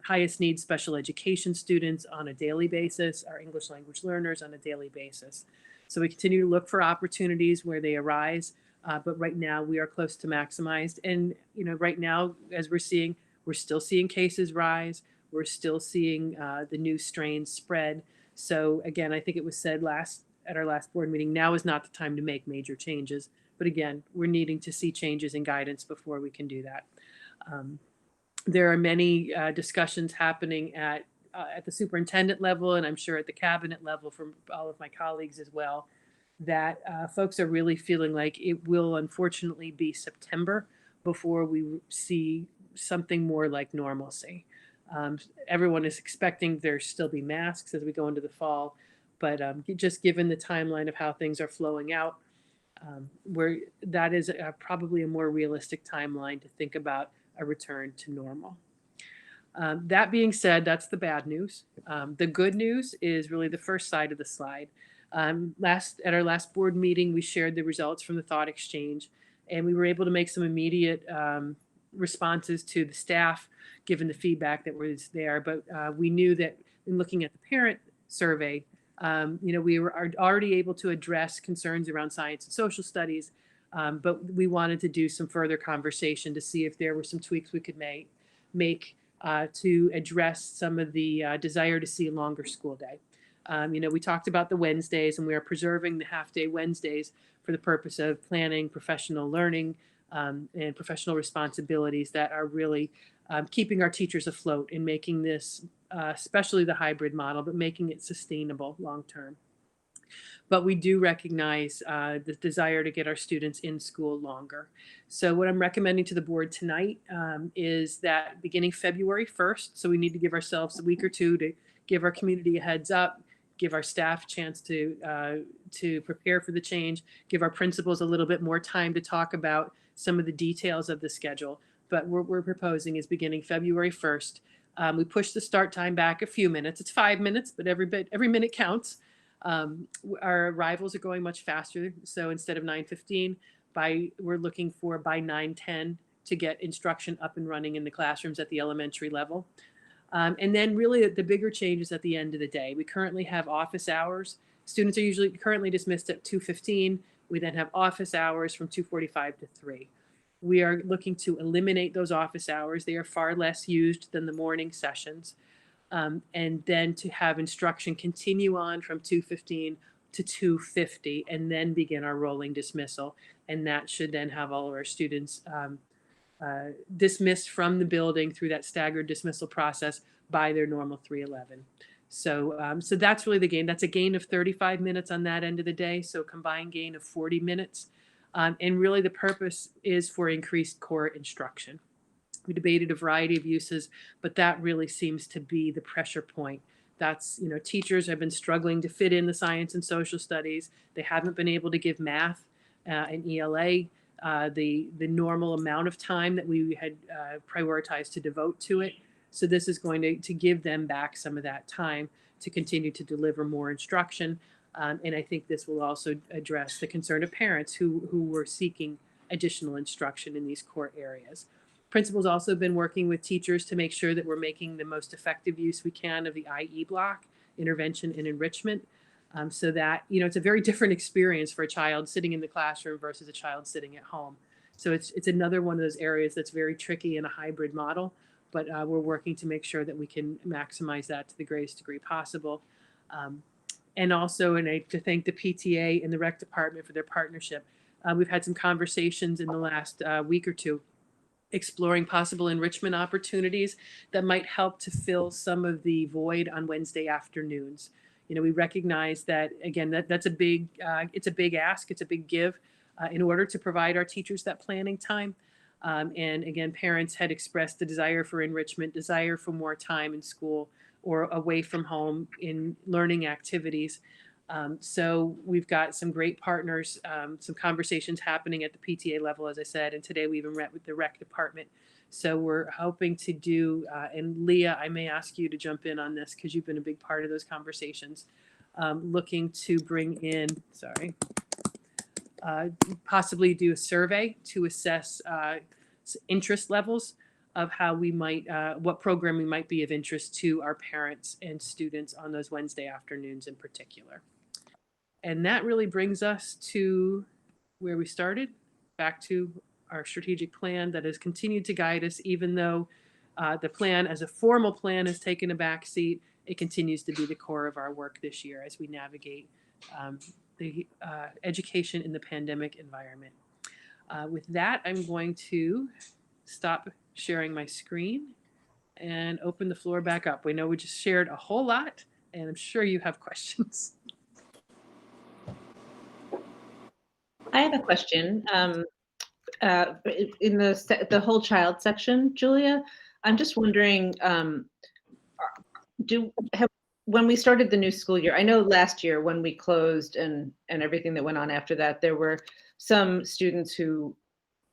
highest needs special education students on a daily basis, our English language learners on a daily basis. So we continue to look for opportunities where they arise, but right now we are close to maximized. And right now, as we're still seeing cases rise. We're still seeing the new strains spread. So again, I think it was said at our last board meeting, now is not the time to make major changes. But again, we're needing to see changes in guidance before we can do that. There are many discussions happening at the superintendent level, and I'm sure at the cabinet level from all of my colleagues as well, that folks are really feeling like it will unfortunately be September before we see something more like normalcy. Everyone is expecting there still be masks as we go into the fall, but just given the timeline of how things are flowing out, where that is probably a more realistic timeline to think about a return to normal. That being said, that's the bad news. The good news is really the first side of the slide. At our last board meeting, we shared the results from the thought exchange, and we were able to make some immediate responses to the staff, given the feedback that was there. But we knew that in looking at the parent survey, we were already able to address concerns around science and social studies, but we wanted to do some further conversation to see if there were some tweaks we could make to address some of the desire to see a longer school day. We talked about the Wednesdays, and we are preserving the half-day Wednesdays for the purpose of planning professional learning and professional responsibilities that are really keeping our teachers afloat and making this, especially the hybrid model, but making it sustainable long-term. But we do recognize the desire to get our students in school longer. So what I'm recommending to the board tonight is that beginning February 1st, so we need to give ourselves a week or two to give our community a heads up, give our staff a chance to prepare for the change, give our principals a little bit more time to talk about some of the details of the schedule. But what we're proposing is beginning February 1st. We push the start time back a few minutes. It's 5 minutes, but every minute counts. Our arrivals are going much faster. So instead of 9:15, we're looking for by 9:10 to get instruction up and running in the classrooms at the elementary level. And then really the bigger changes at the end of the day. We currently have office hours. Students are usually currently dismissed at 2:15. We then have office hours from 2:45 to 3. We are looking to eliminate those office hours. They are far less used than the morning sessions. And then to have instruction continue on from 2:15 to 2:50 and then begin our rolling dismissal. And that should then have all of our students dismissed from the building through that staggered dismissal process by their normal 3:11. So that's really the gain. That's a gain of 35 minutes on that end of the day. So a combined gain of 40 minutes. And really the purpose is for increased core instruction. We debated a variety of uses, but that really seems to be the pressure point. That's, teachers have been struggling to fit in the science and social studies. They haven't been able to give math and ELA the normal amount of time that we had prioritized to devote to it. So this is going to give them back some of that time to continue to deliver more instruction. And I think this will also address the concern of parents who were seeking additional instruction in these core areas. Principals also been working with teachers to make sure that we're making the most effective use we can of the IE block, intervention and enrichment, so that, it's a very different experience for a child sitting in the classroom versus a child sitting at home. So it's another one of those areas that's very tricky in a hybrid model, but we're working to make sure that we can maximize that to the greatest degree possible. And also, to thank the PTA and the rec department for their partnership. We've had some conversations in the last week or two exploring possible enrichment opportunities that might help to fill some of the void on Wednesday afternoons. We recognize that, again, that's a big, it's a big ask, it's a big give in order to provide our teachers that planning time. And again, parents had expressed the desire for enrichment, desire for more time in school or away from home in learning activities. So we've got some great partners, some conversations happening at the PTA level, as I said, and today we even met with the rec department. So we're hoping to do, and Leah, I may ask you to jump in on this because you've been a big part of those conversations, looking to bring in, possibly do a survey to assess interest levels of how we might, what programming might be of interest to our parents and students on those Wednesday afternoons in particular. And that really brings us to where we started, back to our strategic plan that has continued to guide us, even though the plan as a formal plan has taken a back seat. It continues to be the core of our work this year as we navigate the education in the pandemic environment. With that, I'm going to stop sharing my screen and open the floor back up. We know we just shared a whole lot, and I'm sure you have questions. I have a question. In the whole child section, Julia, I'm just wondering, when we started the new school year, I know last year when we closed and everything that went on after that, there were some students who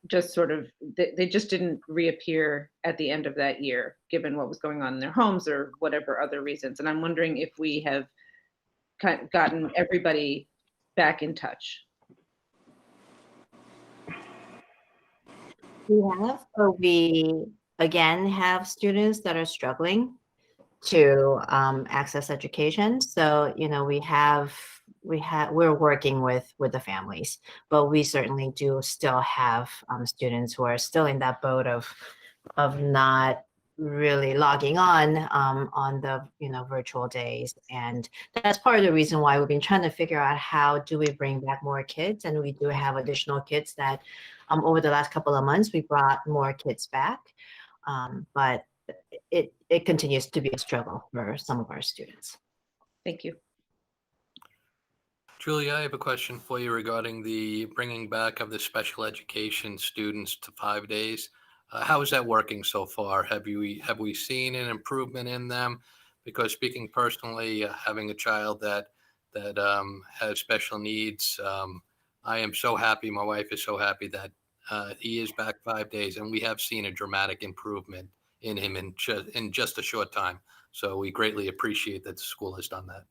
just sort of, they just didn't reappear at the end of that year, given what was going on in their homes or whatever other reasons. And I'm wondering if we have gotten everybody back in touch. We have, but we again have students that are struggling to access education. So we're working with the families, but we certainly do still have students who are still in that boat of not really logging on the virtual days, and that's part of the reason why we've been trying to figure out how do we bring back more kids, and we do have additional kids that over the last couple of months we brought more kids back, but it continues to be a struggle for some of our students. Thank you. Julia, I have a question for you regarding the bringing back of the special education students to 5 days. How is that working so far? Have we seen an improvement in them? Because speaking personally, having a child that has special needs, I am so happy. My wife is so happy that he is back 5 days, and we have seen a dramatic improvement in him in just a short time. So we greatly appreciate that the school has done that.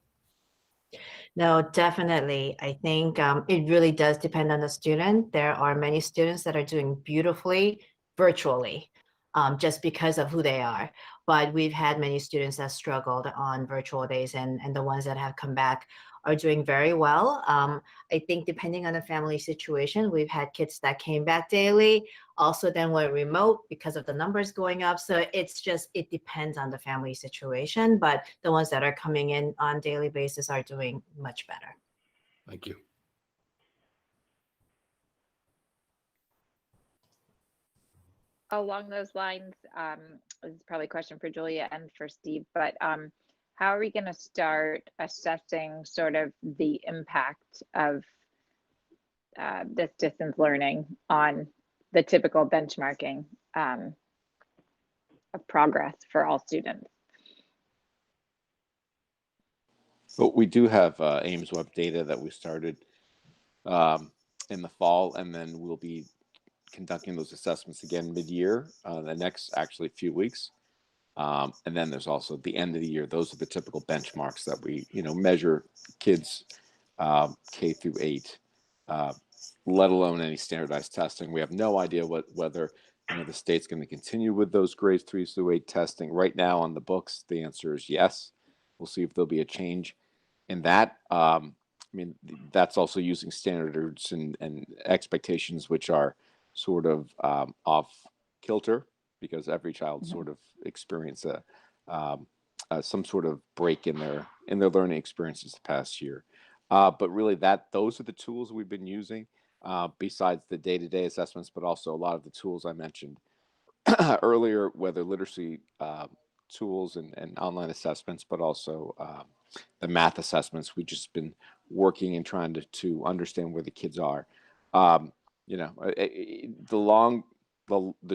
No, definitely. I think it really does depend on the student. There are many students that are doing beautifully virtually just because of who they are. But we've had many students that struggled on virtual days, and the ones that have come back are doing very well. I think depending on the family situation, we've had kids that came back daily, also then went remote because of the numbers going up. So it depends on the family situation, but the ones that are coming in on daily basis are doing much better. Thank you. Along those lines, this is probably a question for Julia and for Steve, but how are we going to start assessing sort of the impact of this distance learning on the typical benchmarking of progress for all students? But we do have Ames Web data that we started in the fall, and then we'll be conducting those assessments again mid-year, the next actually few weeks. And then there's also the end of the year. Those are the typical benchmarks that we measure kids K through 8 let alone any standardized testing. We have no idea whether the state's going to continue with those grades 3 through 8 testing. Right now on the books, the answer is yes. We'll see if there'll be a change in that. That's also using standards and expectations which are sort of off kilter, because every child sort of experience some sort of break in their learning experiences the past year. But really, those are the tools we've been using, besides the day-to-day assessments, but also a lot of the tools I mentioned earlier, whether literacy tools and online assessments, but also the math assessments. We've just been working and trying to understand where the kids are. The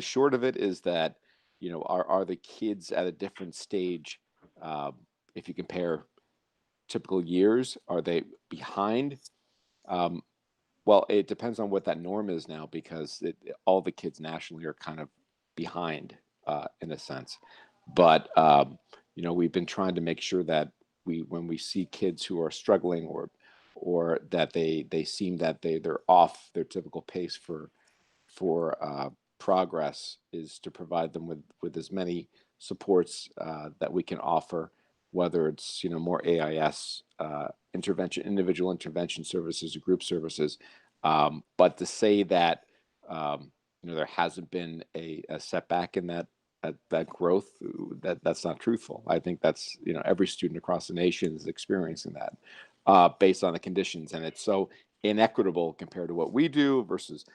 short of it is that, are the kids at a different stage? If you compare typical years, are they behind? Well, it depends on what that norm is now, because all the kids nationally are kind of behind in a sense. But we've been trying to make sure that when we see kids who are struggling or that they seem that they're off their typical pace for progress, is to provide them with as many supports that we can offer, whether it's more AIS individual intervention services or group services. But to say that there hasn't been a setback in that growth, that's not truthful. I think that's every student across the nation is experiencing that based on the conditions, and it's so inequitable compared to what we do versus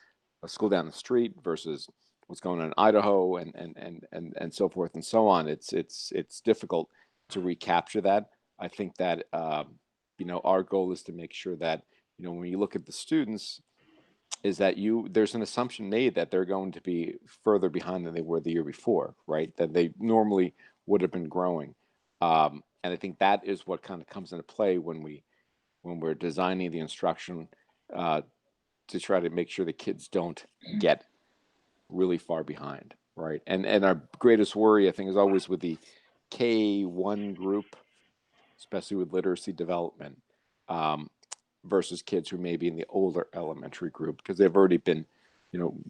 a school down the street versus what's going on in Idaho and so forth and so on. It's difficult to recapture that. I think that our goal is to make sure that when you look at the students, is that there's an assumption made that they're going to be further behind than they were the year before, right? That they normally would have been growing, and I think that is what kind of comes into play when we're designing the instruction to try to make sure the kids don't get really far behind, right? And our greatest worry, I think, is always with the K1 group, especially with literacy development, versus kids who may be in the older elementary group, because they've already been,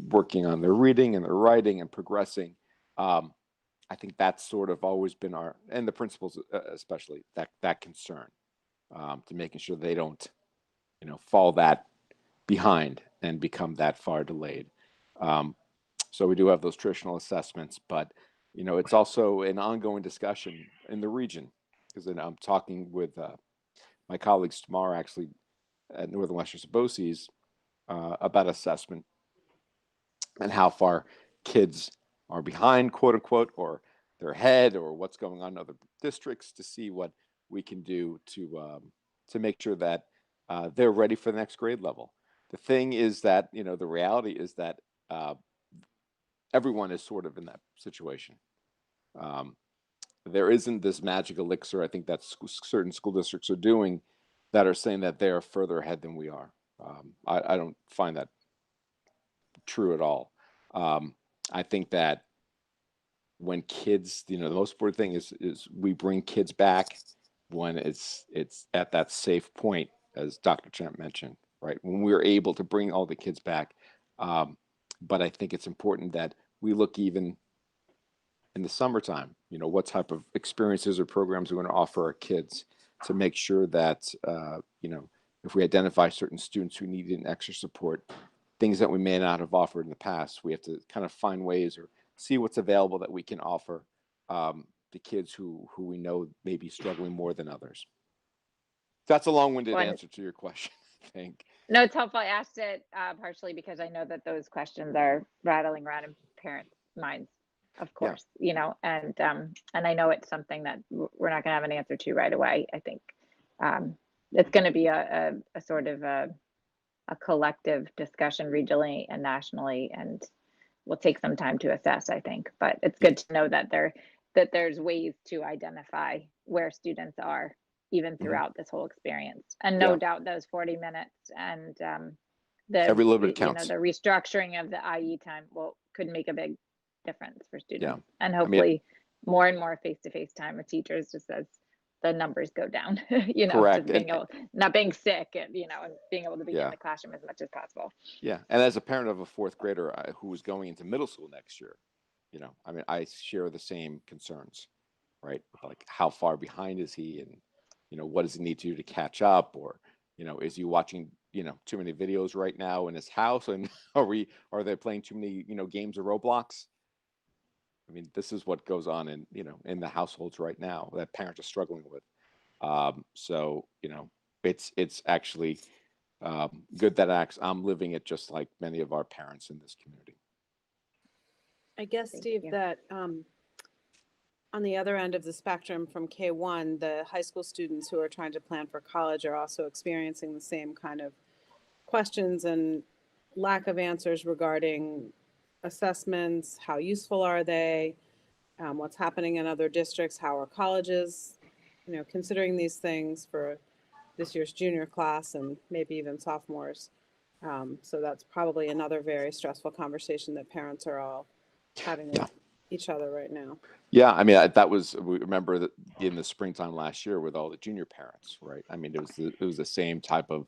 working on their reading and their writing and progressing. I think that's sort of always been and the principals especially, that concern, to making sure they don't, fall that behind and become that far delayed. So we do have those traditional assessments, but it's also an ongoing discussion in the region, because I'm talking with my colleagues tomorrow, actually, at Northern Western Boces, about assessment and how far kids are behind, quote unquote, or they're ahead, or what's going on in other districts, to see what we can do to make sure that they're ready for the next grade level. The thing is that, the reality is that everyone is sort of in that situation. There isn't this magic elixir, I think, that certain school districts are doing, that are saying that they are further ahead than we are. I don't find that true at all. I think that when kids, the most important thing is we bring kids back when it's at that safe point, as Dr. Champ mentioned, right? When we're able to bring all the kids back. But I think it's important that we look even in the summertime, what type of experiences or programs we're going to offer our kids, to make sure that, if we identify certain students who need an extra support, things that we may not have offered in the past, we have to kind of find ways or see what's available that we can offer the kids who we know may be struggling more than others. That's a long-winded answer to your question, I think. No, it's helpful. I asked it partially because I know that those questions are rattling around in parents' minds, of course, and I know it's something that we're not going to have an answer to right away. I think it's going to be a sort of a collective discussion regionally and nationally, and will take some time to assess, I think. But it's good to know that there's ways to identify where students are even throughout this whole experience. And no doubt those 40 minutes and every little bit counts. The restructuring of the IE time could make a big difference for students. And hopefully more and more face-to-face time with teachers, just as the numbers go down, you know, Correct. just being able, not being sick and, you know, and being able to be in Yeah. the classroom as much as possible. Yeah. And as a parent of a fourth grader who is going into middle school next year, you know, I mean, I share the same concerns, right? Like how far behind is he, and, you know, what does he need to do to catch up? Or, you know, is he watching, you know, too many videos right now in his house? And are they playing too many, you know, games of Roblox? I mean, this is what goes on in, you know, in the households right now that parents are struggling with. So, you know, it's actually good that I'm living it just like many of our parents in this community. I guess, Thank Steve, you. that on the other end of the spectrum from K-1, the high school students who are trying to plan for college are also experiencing the same kind of questions and lack of answers regarding assessments, how useful are they, what's happening in other districts, how are colleges, you know, considering these things for this year's junior class and maybe even sophomores. So that's probably another very stressful conversation that parents are all having with each other right now. Yeah, I mean, we remember that in the springtime last year with all the junior parents, right? I mean, it was the same type of,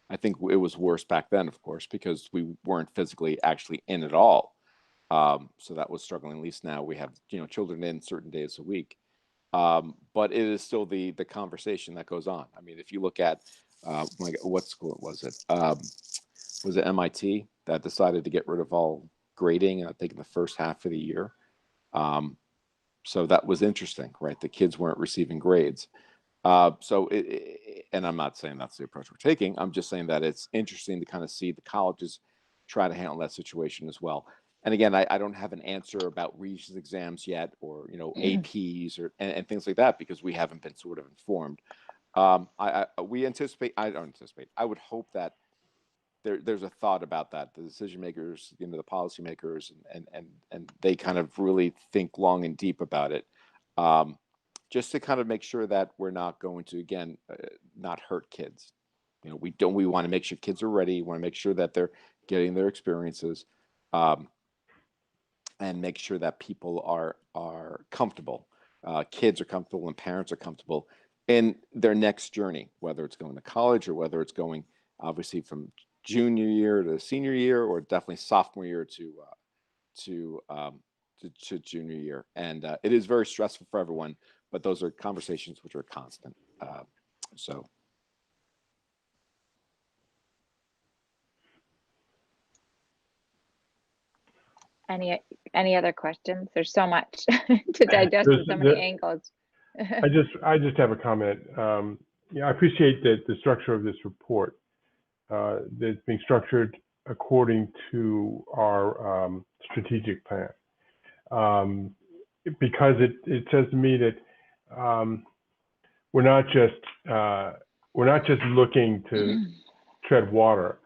I think it was worse back then, of course, because we weren't physically actually in at all. So that was struggling. At least now we have, you know, children in certain days a week. But it is still the conversation that goes on. I mean, if you look at what school was it? Was it MIT that decided to get rid of all grading? I think in the first half of the year. So that was interesting, right? The kids weren't receiving grades. And I'm not saying that's the approach we're taking. I'm just saying that it's interesting to kind of see the colleges try to handle that situation as well. And again, I don't have an answer about Regents exams yet, or, you know, APs and things like that, because we haven't been sort of informed. I would hope that there's a thought about that. The decision makers, you know, the policy makers, and they kind of really think long and deep about it, just to kind of make sure that we're not going to, again, not hurt kids. You know, we want to make sure kids are ready. We want to make sure that they're getting their experiences, and make sure that people are comfortable. Kids are comfortable and parents are comfortable in their next journey, whether it's going to college or whether it's going, obviously, from junior year to senior year, or definitely sophomore year to junior year. And it is very stressful for everyone, but those are conversations which are constant. So. Any other questions? There's so much to digest and so many angles. I just have a comment. Yeah, I appreciate that the structure of this report that's being structured according to our strategic plan, because it says to me that we're not just looking to tread water.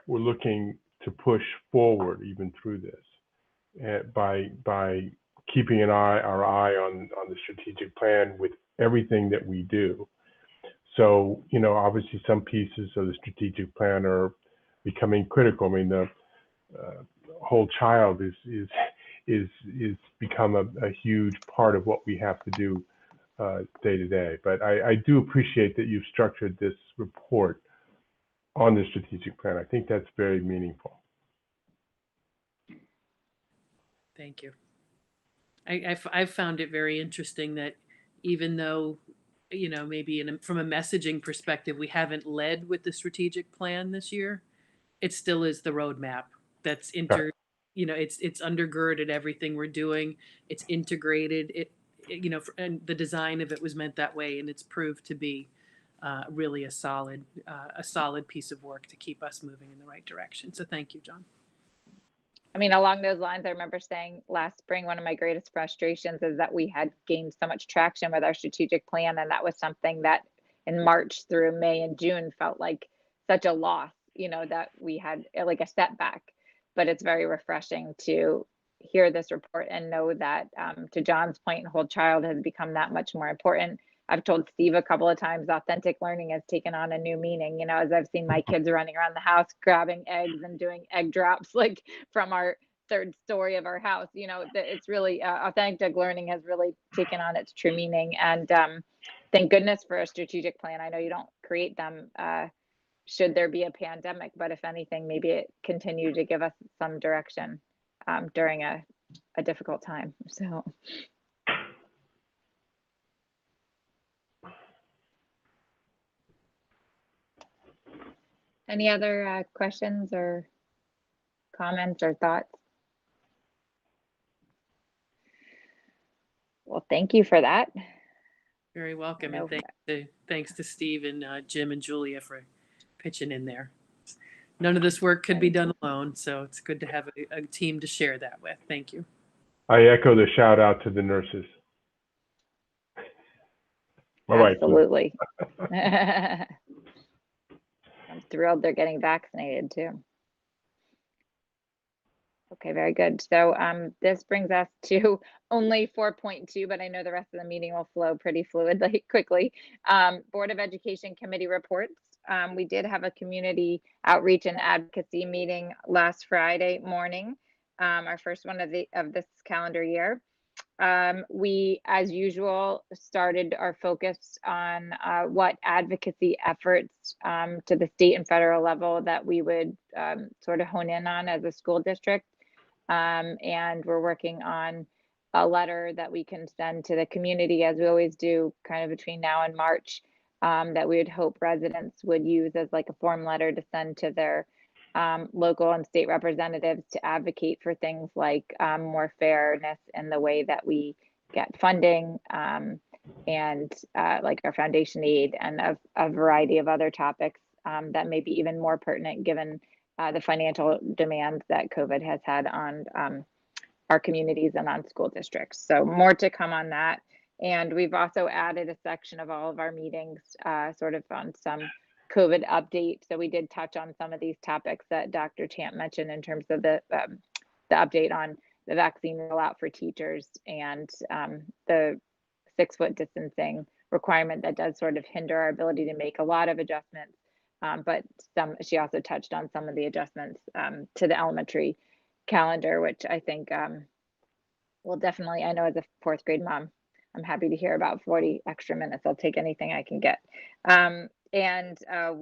We're looking to push forward even through this, by keeping our eye on the strategic plan with everything that we do. So, you know, obviously some pieces of the strategic plan are becoming critical. I mean, the whole child is become a huge part of what we have to do day to day. But I do appreciate that you've structured this report on the strategic plan. I think that's very meaningful. Thank you. I've found it very interesting that even though, you know, maybe from a messaging perspective, we haven't led with the strategic plan this year, it still is the roadmap that's you know, it's undergirded everything we're doing. It's integrated. You know, and the design of it was meant that way, and it's proved to be really a solid piece of work to keep us moving in the right direction. So thank you, John. I mean, along those lines, I remember saying last spring, one of my greatest frustrations is that we had gained so much traction with our strategic plan. And that was something that in March through May and June felt like such a loss, you know, that we had like a setback. But it's very refreshing to hear this report and know that, to John's point, whole child has become that much more important. I've told Steve a couple of times, authentic learning has taken on a new meaning, you know, as I've seen my kids running around the house, grabbing eggs and doing egg drops, like from our third story of our house, you know, it's really, authentic learning has really taken on its true meaning. And thank goodness for a strategic plan. I know you don't create them should there be a pandemic, but if anything, maybe it continued to give us some direction during a difficult time. So. Any other questions or comments or thoughts? Well, thank you for that. Very welcome, know and thanks to Steve and Jim and Julia for pitching in there. None of this work could be done alone, so it's good to have a team to share that with. Thank you. I echo the shout out to the nurses. My wife. Absolutely. I'm thrilled they're getting vaccinated too. Okay, very good. So this brings us to only 4.2, but I know the rest of the meeting will flow pretty fluidly, quickly. Board of Education Committee reports. We did have a community outreach and advocacy meeting last Friday morning, our first one of this calendar year. We, as usual, started our focus on what advocacy efforts to the state and federal level that we would sort of hone in on as a school district. And we're working on a letter that we can send to the community, as we always do, kind of between now and March, that we would hope residents would use as like a form letter to send to their local and state representatives to advocate for things like more fairness in the way that we get funding and like our foundation aid and a variety of other topics that may be even more pertinent given the financial demands that COVID has had on our communities and on school districts. So more to come on that. And we've also added a section of all of our meetings sort of on some COVID update. So we did touch on some of these topics that Dr. Champ mentioned in terms of the update on the vaccine rollout for teachers and the 6-foot distancing requirement that does sort of hinder our ability to make a lot of adjustments. But she also touched on some of the adjustments to the elementary calendar, which I think will definitely, I know as a 4th grade mom, I'm happy to hear about 40 extra minutes. I'll take anything I can get. And I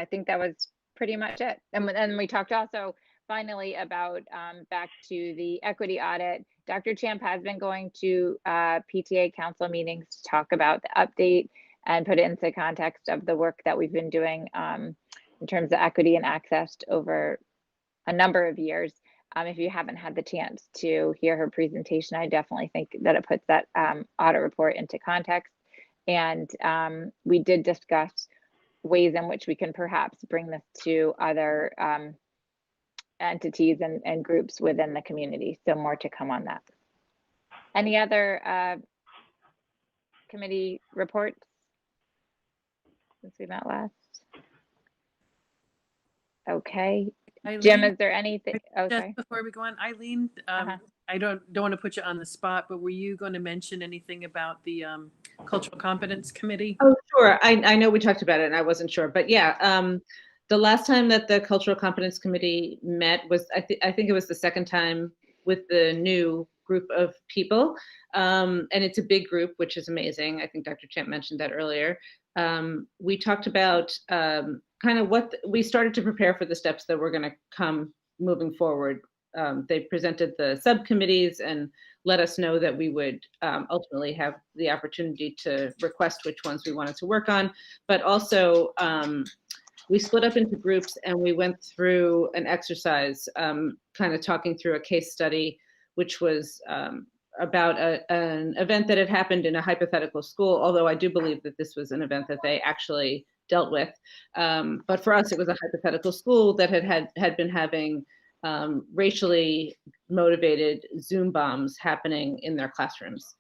think that was pretty much it. And then we talked also finally about back to the equity audit. Dr. Champ has been going to PTA council meetings to talk about the update and put it into context of the work that we've been doing in terms of equity and access over a number of years. If you haven't had the chance to hear her presentation, I definitely think that it puts that audit report into context. And we did discuss ways in which we can perhaps bring this to other entities and groups within the community. So more to come on that. Any other committee reports since we met last? Okay. Eileen, Jim, is there anything? Oh, just sorry. before we go on, Eileen, I don't want to put you on the spot, but were you going to mention anything about the Cultural Competence Committee? Oh, sure. I know we talked about it and I wasn't sure, but yeah, the last time that the Cultural Competence Committee met was, I think it was the second time with the new group of people. And it's a big group, which is amazing. I think Dr. Champ mentioned that earlier. We talked about kind of what we started to prepare for the steps that were going to come moving forward. They presented the subcommittees and let us know that we would ultimately have the opportunity to request which ones we wanted to work on. But also, we split up into groups and we went through an exercise, kind of talking through a case study, which was about an event that had happened in a hypothetical school, although I do believe that this was an event that they actually dealt with. But for us, it was a hypothetical school that had been having racially motivated Zoom bombs happening in their classrooms.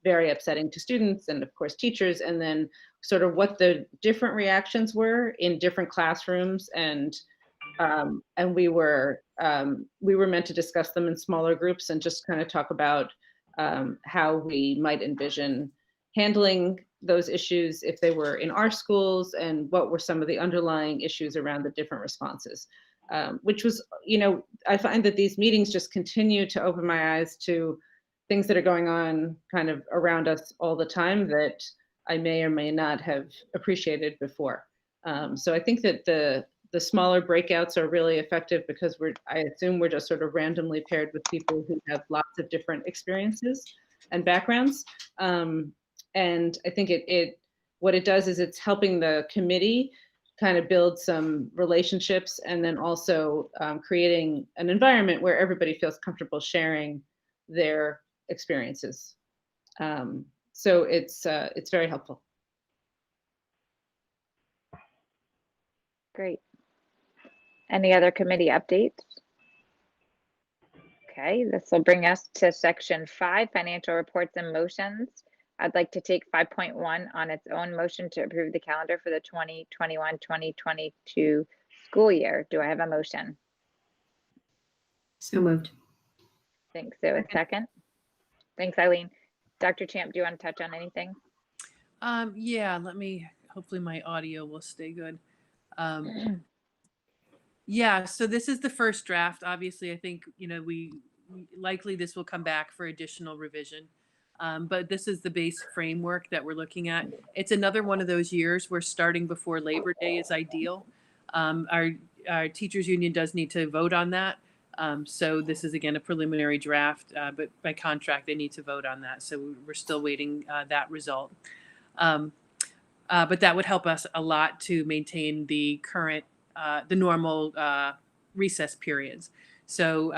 Very upsetting to students and of course teachers, and then sort of what the different reactions were in different classrooms, and we were meant to discuss them in smaller groups and just kind of talk about how we might envision handling those issues if they were in our schools, and what were some of the underlying issues around the different responses. Which was, I find that these meetings just continue to open my eyes to things that are going on kind of around us all the time that I may or may not have appreciated before. So I think that the smaller breakouts are really effective because I assume we're just sort of randomly paired with people who have lots of different experiences and backgrounds. And I think what it does is it's helping the committee kind of build some relationships, and then also creating an environment where everybody feels comfortable sharing their experiences. So it's very helpful. Great. Any other committee updates? Okay, this will bring us to section 5, financial reports and motions. I'd like to take 5.1 on its own motion to approve the calendar for the 2021-2022 school year. Do I have a motion? So moved. Thanks, Sue. A second? Thanks, Eileen. Dr. Champ, do you want to touch on anything? Yeah, hopefully my audio will stay good. Yeah, so this is the first draft. Obviously, I think, we likely this will come back for additional revision. But this is the base framework that we're looking at. It's another one of those years where starting before Labor Day is ideal. Our teachers union does need to vote on that. So this is, again, a preliminary draft, but by contract, they need to vote on that. So we're still waiting that result. But that would help us a lot to maintain the current, the normal recess periods. So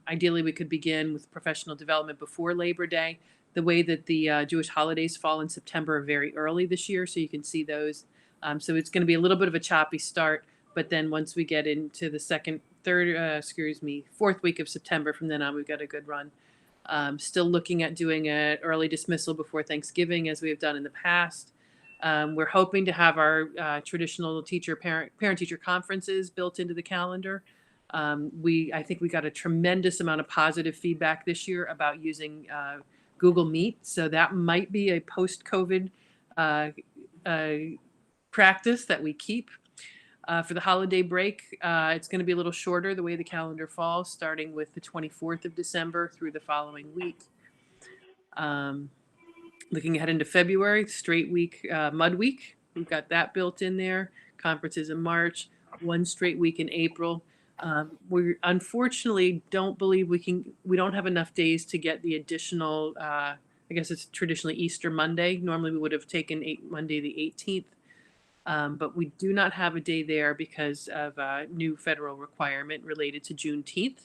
ideally, we could begin with professional development before Labor Day. The way that the Jewish holidays fall in September are very early this year, so you can see those. So it's going to be a little bit of a choppy start, but then once we get into the fourth week of September, from then on, we've got a good run. Still looking at doing an early dismissal before Thanksgiving, as we have done in the past. We're hoping to have our traditional parent-teacher conferences built into the calendar. I think we got a tremendous amount of positive feedback this year about using Google Meet. So that might be a post-COVID practice that we keep. For the holiday break, it's going to be a little shorter the way the calendar falls, starting with the 24th of December through the following week. Looking ahead into February, straight week, Mud Week. We've got that built in there. Conferences in March, one straight week in April. We unfortunately don't believe we don't have enough days to get the additional, I guess it's traditionally Easter Monday. Normally we would have taken Monday the 18th, but we do not have a day there because of a new federal requirement related to Juneteenth.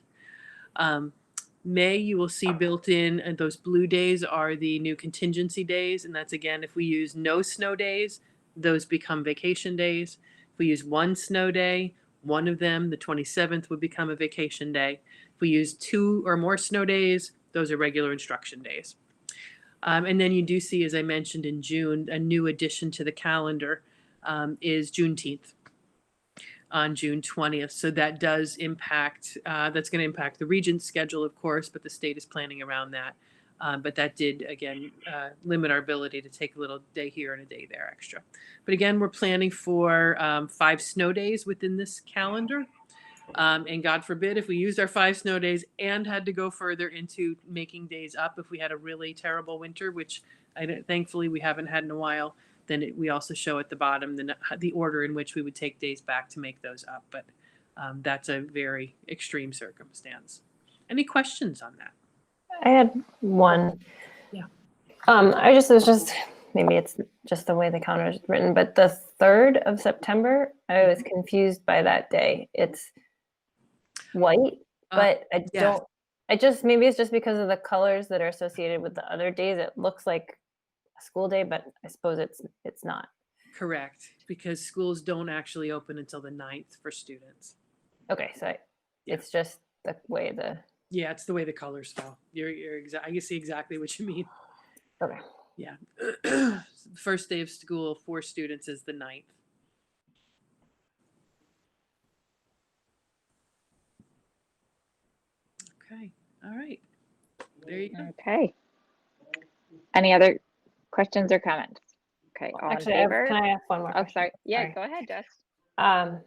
May, you will see built in, and those blue days are the new contingency days. And that's, again, if we use no snow days, those become vacation days. If we use one snow day, one of them, the 27th, would become a vacation day. If we use 2 or more snow days, those are regular instruction days. And then you do see, as I mentioned in June, a new addition to the calendar is Juneteenth on June 20th. So that does impact, that's going to impact the Regent's schedule, of course, but the state is planning around that. But that did, again, limit our ability to take a little day here and a day there extra. But again, we're planning for 5 snow days within this calendar. And God forbid if we used our 5 snow days and had to go further into making days up if we had a really terrible winter, which thankfully we haven't had in a while. Then we also show at the bottom the order in which we would take days back to make those up. But that's a very extreme circumstance. Any questions on that? I had one. Yeah. It was just, maybe it's just the way the calendar is written, but the 3rd of September, I was confused by that day. It's white, but maybe it's just because of the colors that are associated with the other days. It looks like a school day, but I suppose it's not. Correct, because schools don't actually open until the 9th for students. Okay, so it's just the way Yeah, it's the way the colors fall. You're I see exactly what you mean. Okay. Yeah. First day of school for students is the 9th. Okay. All right. There you go. Okay. Any other questions or comments? Okay, all Actually, in favor? can I ask one more question? Sorry. Yeah, Sorry. Go ahead, Jess. I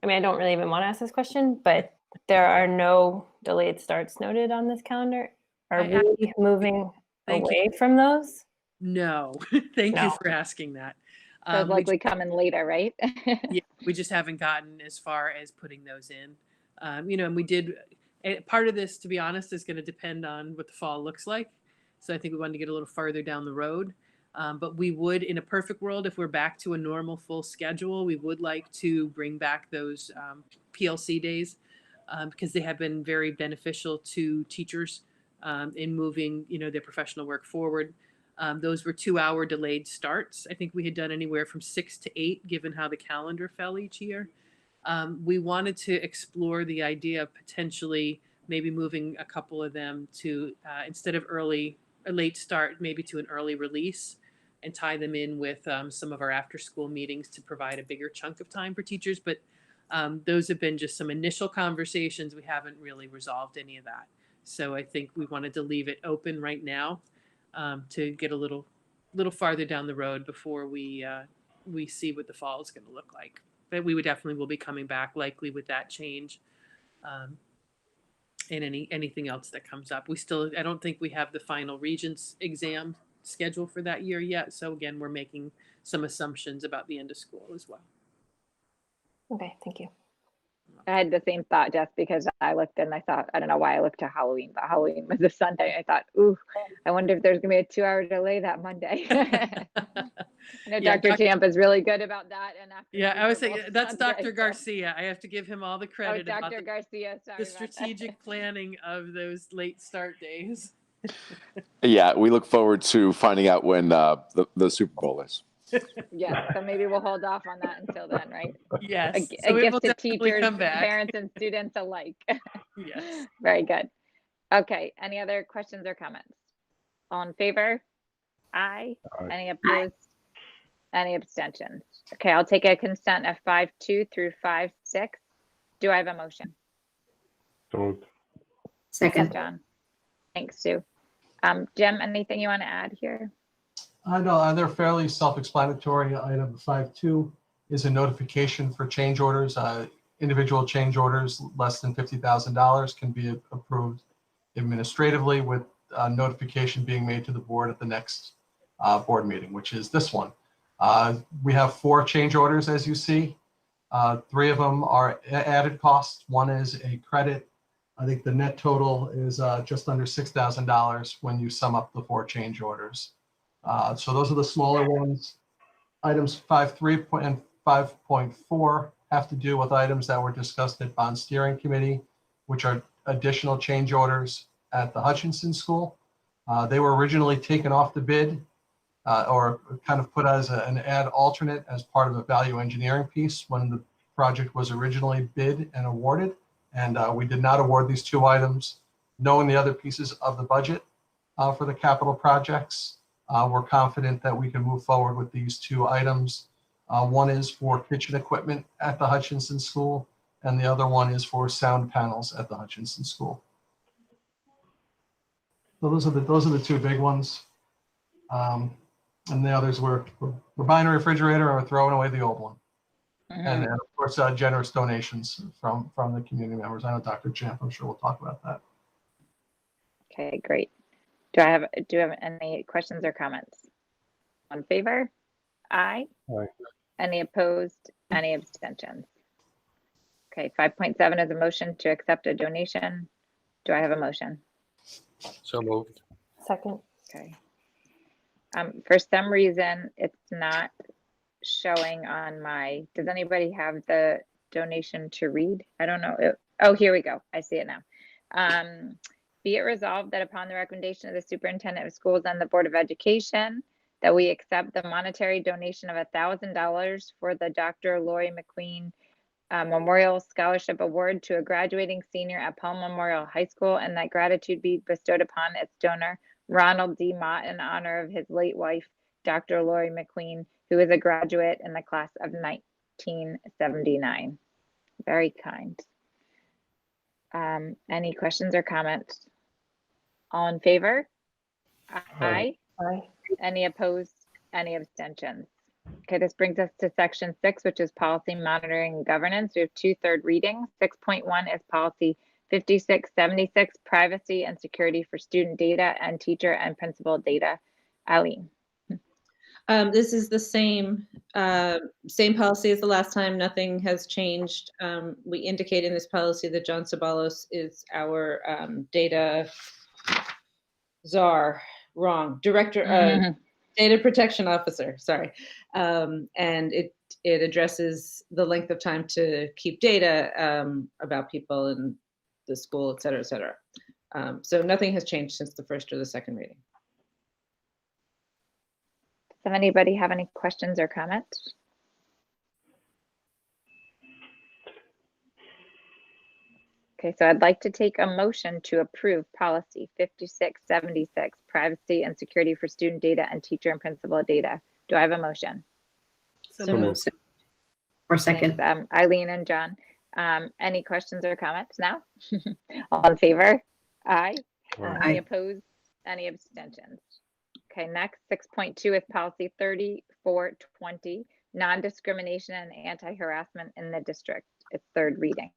don't really even want to ask this question, but there are no delayed starts noted on this calendar. Are I- we moving Thank you. away from those? No, thank you No. for asking that. So it's We likely coming later, right? Yeah, we just haven't gotten as far as putting those in. And we did, part of this, to be honest, is going to depend on what the fall looks like. So I think we wanted to get a little farther down the road. But we would, in a perfect world, if we're back to a normal full schedule, we would like to bring back those PLC days because they have been very beneficial to teachers in moving, their professional work forward. Those were 2-hour delayed starts. I think we had done anywhere from 6 to 8, given how the calendar fell each year. We wanted to explore the idea of potentially maybe moving a couple of them to, instead of a late start, maybe to an early release and tie them in with some of our after school meetings to provide a bigger chunk of time for teachers. But those have been just some initial conversations. We haven't really resolved any of that. So I think we wanted to leave it open right now to get a little farther down the road before we see what the fall is going to look like. But we will be coming back likely with that change, and anything else that comes up. I don't think we have the final Regents exam scheduled for that year yet. So again, we're making some assumptions about the end of school as well. Okay, thank you. I had the same thought, just because I looked and I thought, I don't know why I looked to Halloween, but Halloween was a Sunday. I thought, ooh, I wonder if there's gonna be a 2-hour delay that Monday. I know Yeah, Dr. Champ is really good about that. And after Yeah, I would Super say Bowl that's Sunday, Dr. so- Garcia. I have to give him all the Oh, credit about Dr. Garcia, sorry the about that. strategic planning of those late start days. Yeah, we look forward to finding out when the Super Bowl is. Yes, so maybe we'll hold off on that until then, right? Yes, A so it gift will to definitely teachers, come back. parents, and students alike. Yes. Very good. Okay, any other questions or comments? All in favor? Aye. Aye. Any opposed? Any abstentions? Okay, I'll take a consent of 5.2 through 5.6. Do I have a motion? So moved. Second. Thanks, John. Thanks, Sue. Jim, anything you want to add here? No, they're fairly self-explanatory. Item 5.2 is a notification for change orders. Individual change orders less than $50,000 can be approved administratively, with notification being made to the board at the next board meeting, which is this one. We have 4 change orders, as you see. 3 of them are added costs. 1 is a credit. I think the net total is just under $6,000 when you sum up the 4 change orders. So those are the smaller ones. Items 5.3 and 5.4 have to do with items that were discussed at Bond Steering Committee, which are additional change orders at the Hutchinson School. They were originally taken off the bid or kind of put as an add alternate as part of a value engineering piece when the project was originally bid and awarded. And we did not award these 2 items. Knowing the other pieces of the budget for the capital projects, we're confident that we can move forward with these 2 items. One is for kitchen equipment at the Hutchinson School, and the other one is for sound panels at the Hutchinson School. So those are the 2 big ones. And the others we're buying a refrigerator or throwing away the old one. And of course, generous donations from the community members. I know Dr. Champ, I'm sure we'll talk about that. Okay, great. Do you have any questions or comments? On favor? Aye. Aye. Any opposed? Any abstentions? Okay, 5.7 is a motion to accept a donation. Do I have a motion? So moved. Second. Okay. For some reason, it's not showing on does anybody have the donation to read? I don't know. Oh, here we go. I see it now. Be it resolved that upon the recommendation of the superintendent of schools and the Board of Education, that we accept the monetary donation of $1,000 for the Dr. Lori McQueen Memorial Scholarship Award to a graduating senior at Pelham Memorial High School, and that gratitude be bestowed upon its donor, Ronald D. Mott, in honor of his late wife, Dr. Lori McQueen, who is a graduate in the class of 1979. Very kind. Any questions or comments? All in favor? Aye. Aye. Any opposed? Any abstentions? Okay, this brings us to section 6, which is policy monitoring and governance. We have 2 third readings. 6.1 is policy 5676, privacy and security for student data and teacher and principal data. Eileen. This is the same policy as the last time. Nothing has changed. We indicate in this policy that John Sabalos is our data czar, director, data protection officer, sorry. And it addresses the length of time to keep data about people in the school, et cetera, et cetera. So nothing has changed since the first or the second reading. Does anybody have any questions or comments? Okay, so I'd like to take a motion to approve policy 5676, privacy and security for student data and teacher and principal data. Do I have a motion? So moved. Or second. Thanks, Eileen and John. Any questions or comments now? All in favor? Aye. Any opposed? Any abstentions? Okay, next 6.2 is policy 3420, non-discrimination and anti-harassment in the district. It's third reading.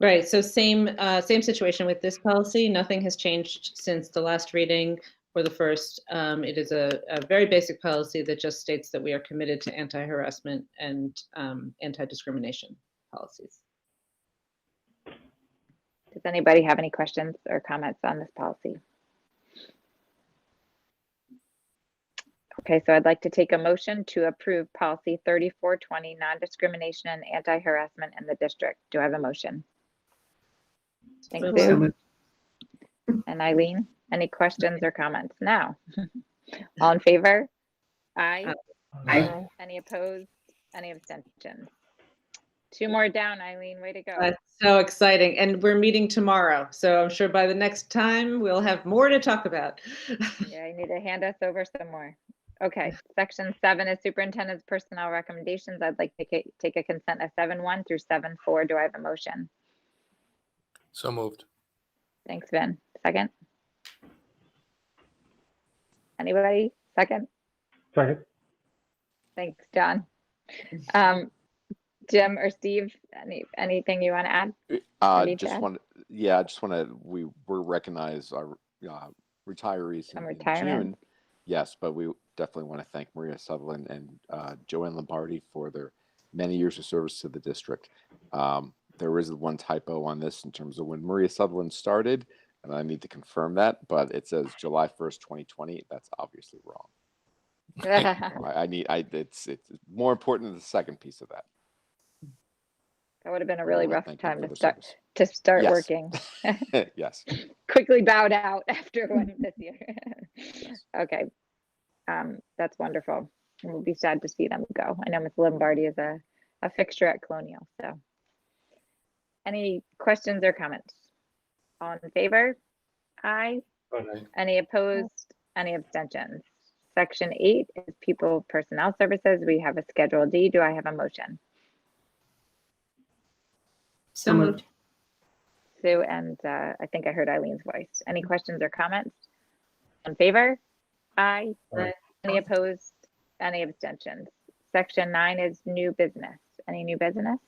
Right, so same situation with this policy. Nothing has changed since the last reading or the first. It is a very basic policy that just states that we are committed to anti-harassment and anti-discrimination policies. Does anybody have any questions or comments on this policy? Okay, so I'd like to take a motion to approve policy 3420, non-discrimination and anti-harassment in the district. Do I have a motion? Thanks, Sue. And Eileen, any questions or comments now? All in favor? Aye. Aye. Any opposed? Any abstentions? Two more down, Eileen. Way to go. That's so exciting. And we're meeting tomorrow. So I'm sure by the next time we'll have more to talk about. Yeah, you need to hand us over some more. Okay, section 7 is superintendent's personnel recommendations. I'd like to take a consent of 7.1 through 7.4. Do I have a motion? So moved. Thanks, Vin. Second? Anybody? Second? Second. Thanks, John. Jim or Steve, anything you want to add? We're recognize our retirees in June. Yes, but we definitely want to thank Maria Sutherland and Joanne Lombardi for their many years of service to the district. There is one typo on this in terms of when Maria Sutherland started, and I need to confirm that, but it says July 1st, 2020. That's obviously wrong. It's more important than the second piece of that. That would have been a really rough time to start working. Yes. Quickly bowed out after one this year. Okay. That's wonderful. We'll be sad to see them go. I know Ms. Lombardi is a fixture at Colonial. So any questions or comments? All in favor? Aye. Aye. Any opposed? Any abstentions? Section 8 is People Personnel Services. We have a Schedule D. Do I have a motion? So moved. Sue, and I think I heard Eileen's voice. Any questions or comments? In favor? Aye. Aye. Any opposed? Any abstentions? Section 9 is new business. Any new business?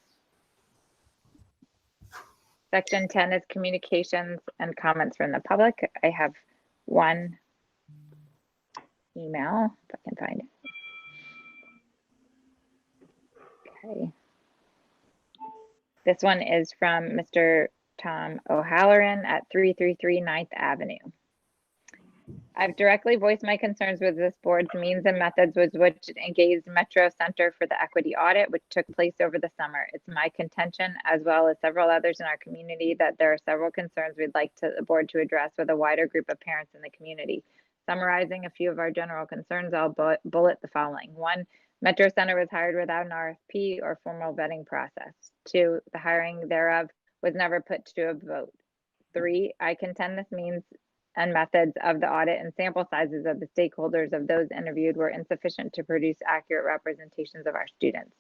Section 10 is communications and comments from the public. I have one email, if I can find it. Okay. This one is from Mr. Tom O'Halloran at 333 9th Avenue. I've directly voiced my concerns with this board's means and methods with which it engaged Metro Center for the Equity Audit, which took place over the summer. It's my contention, as well as several others in our community, that there are several concerns we'd like the board to address with a wider group of parents in the community. Summarizing a few of our general concerns, I'll bullet the following. 1, Metro Center was hired without an RFP or formal vetting process. 2, the hiring thereof was never put to a vote. 3, I contend this means and methods of the audit and sample sizes of the stakeholders of those interviewed were insufficient to produce accurate representations of our students.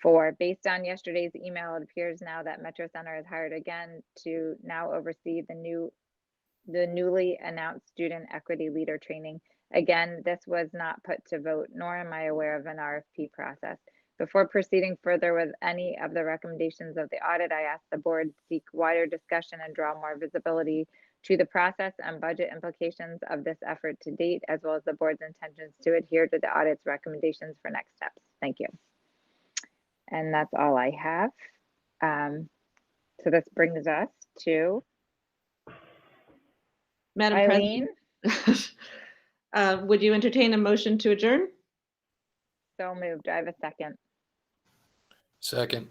4, based on yesterday's email, it appears now that Metro Center is hired again to now oversee the newly announced student equity leader training. Again, this was not put to vote, nor am I aware of an RFP process. Before proceeding further with any of the recommendations of the audit, I ask the board seek wider discussion and draw more visibility to the process and budget implications of this effort to date, as well as the board's intentions to adhere to the audit's recommendations for next steps. Thank you. And that's all I have. So this brings us to Madam Eileen. President, would you entertain a motion to adjourn? So moved. Do I have a second? Second.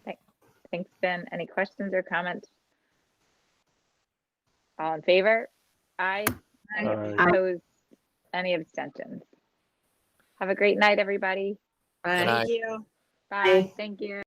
Thanks, Ben. Any questions or comments? All in favor? Aye. Any Aye. opposed? Any abstentions? Have a great night, everybody. Bye. Good night. Thank you. Bye. Thank you.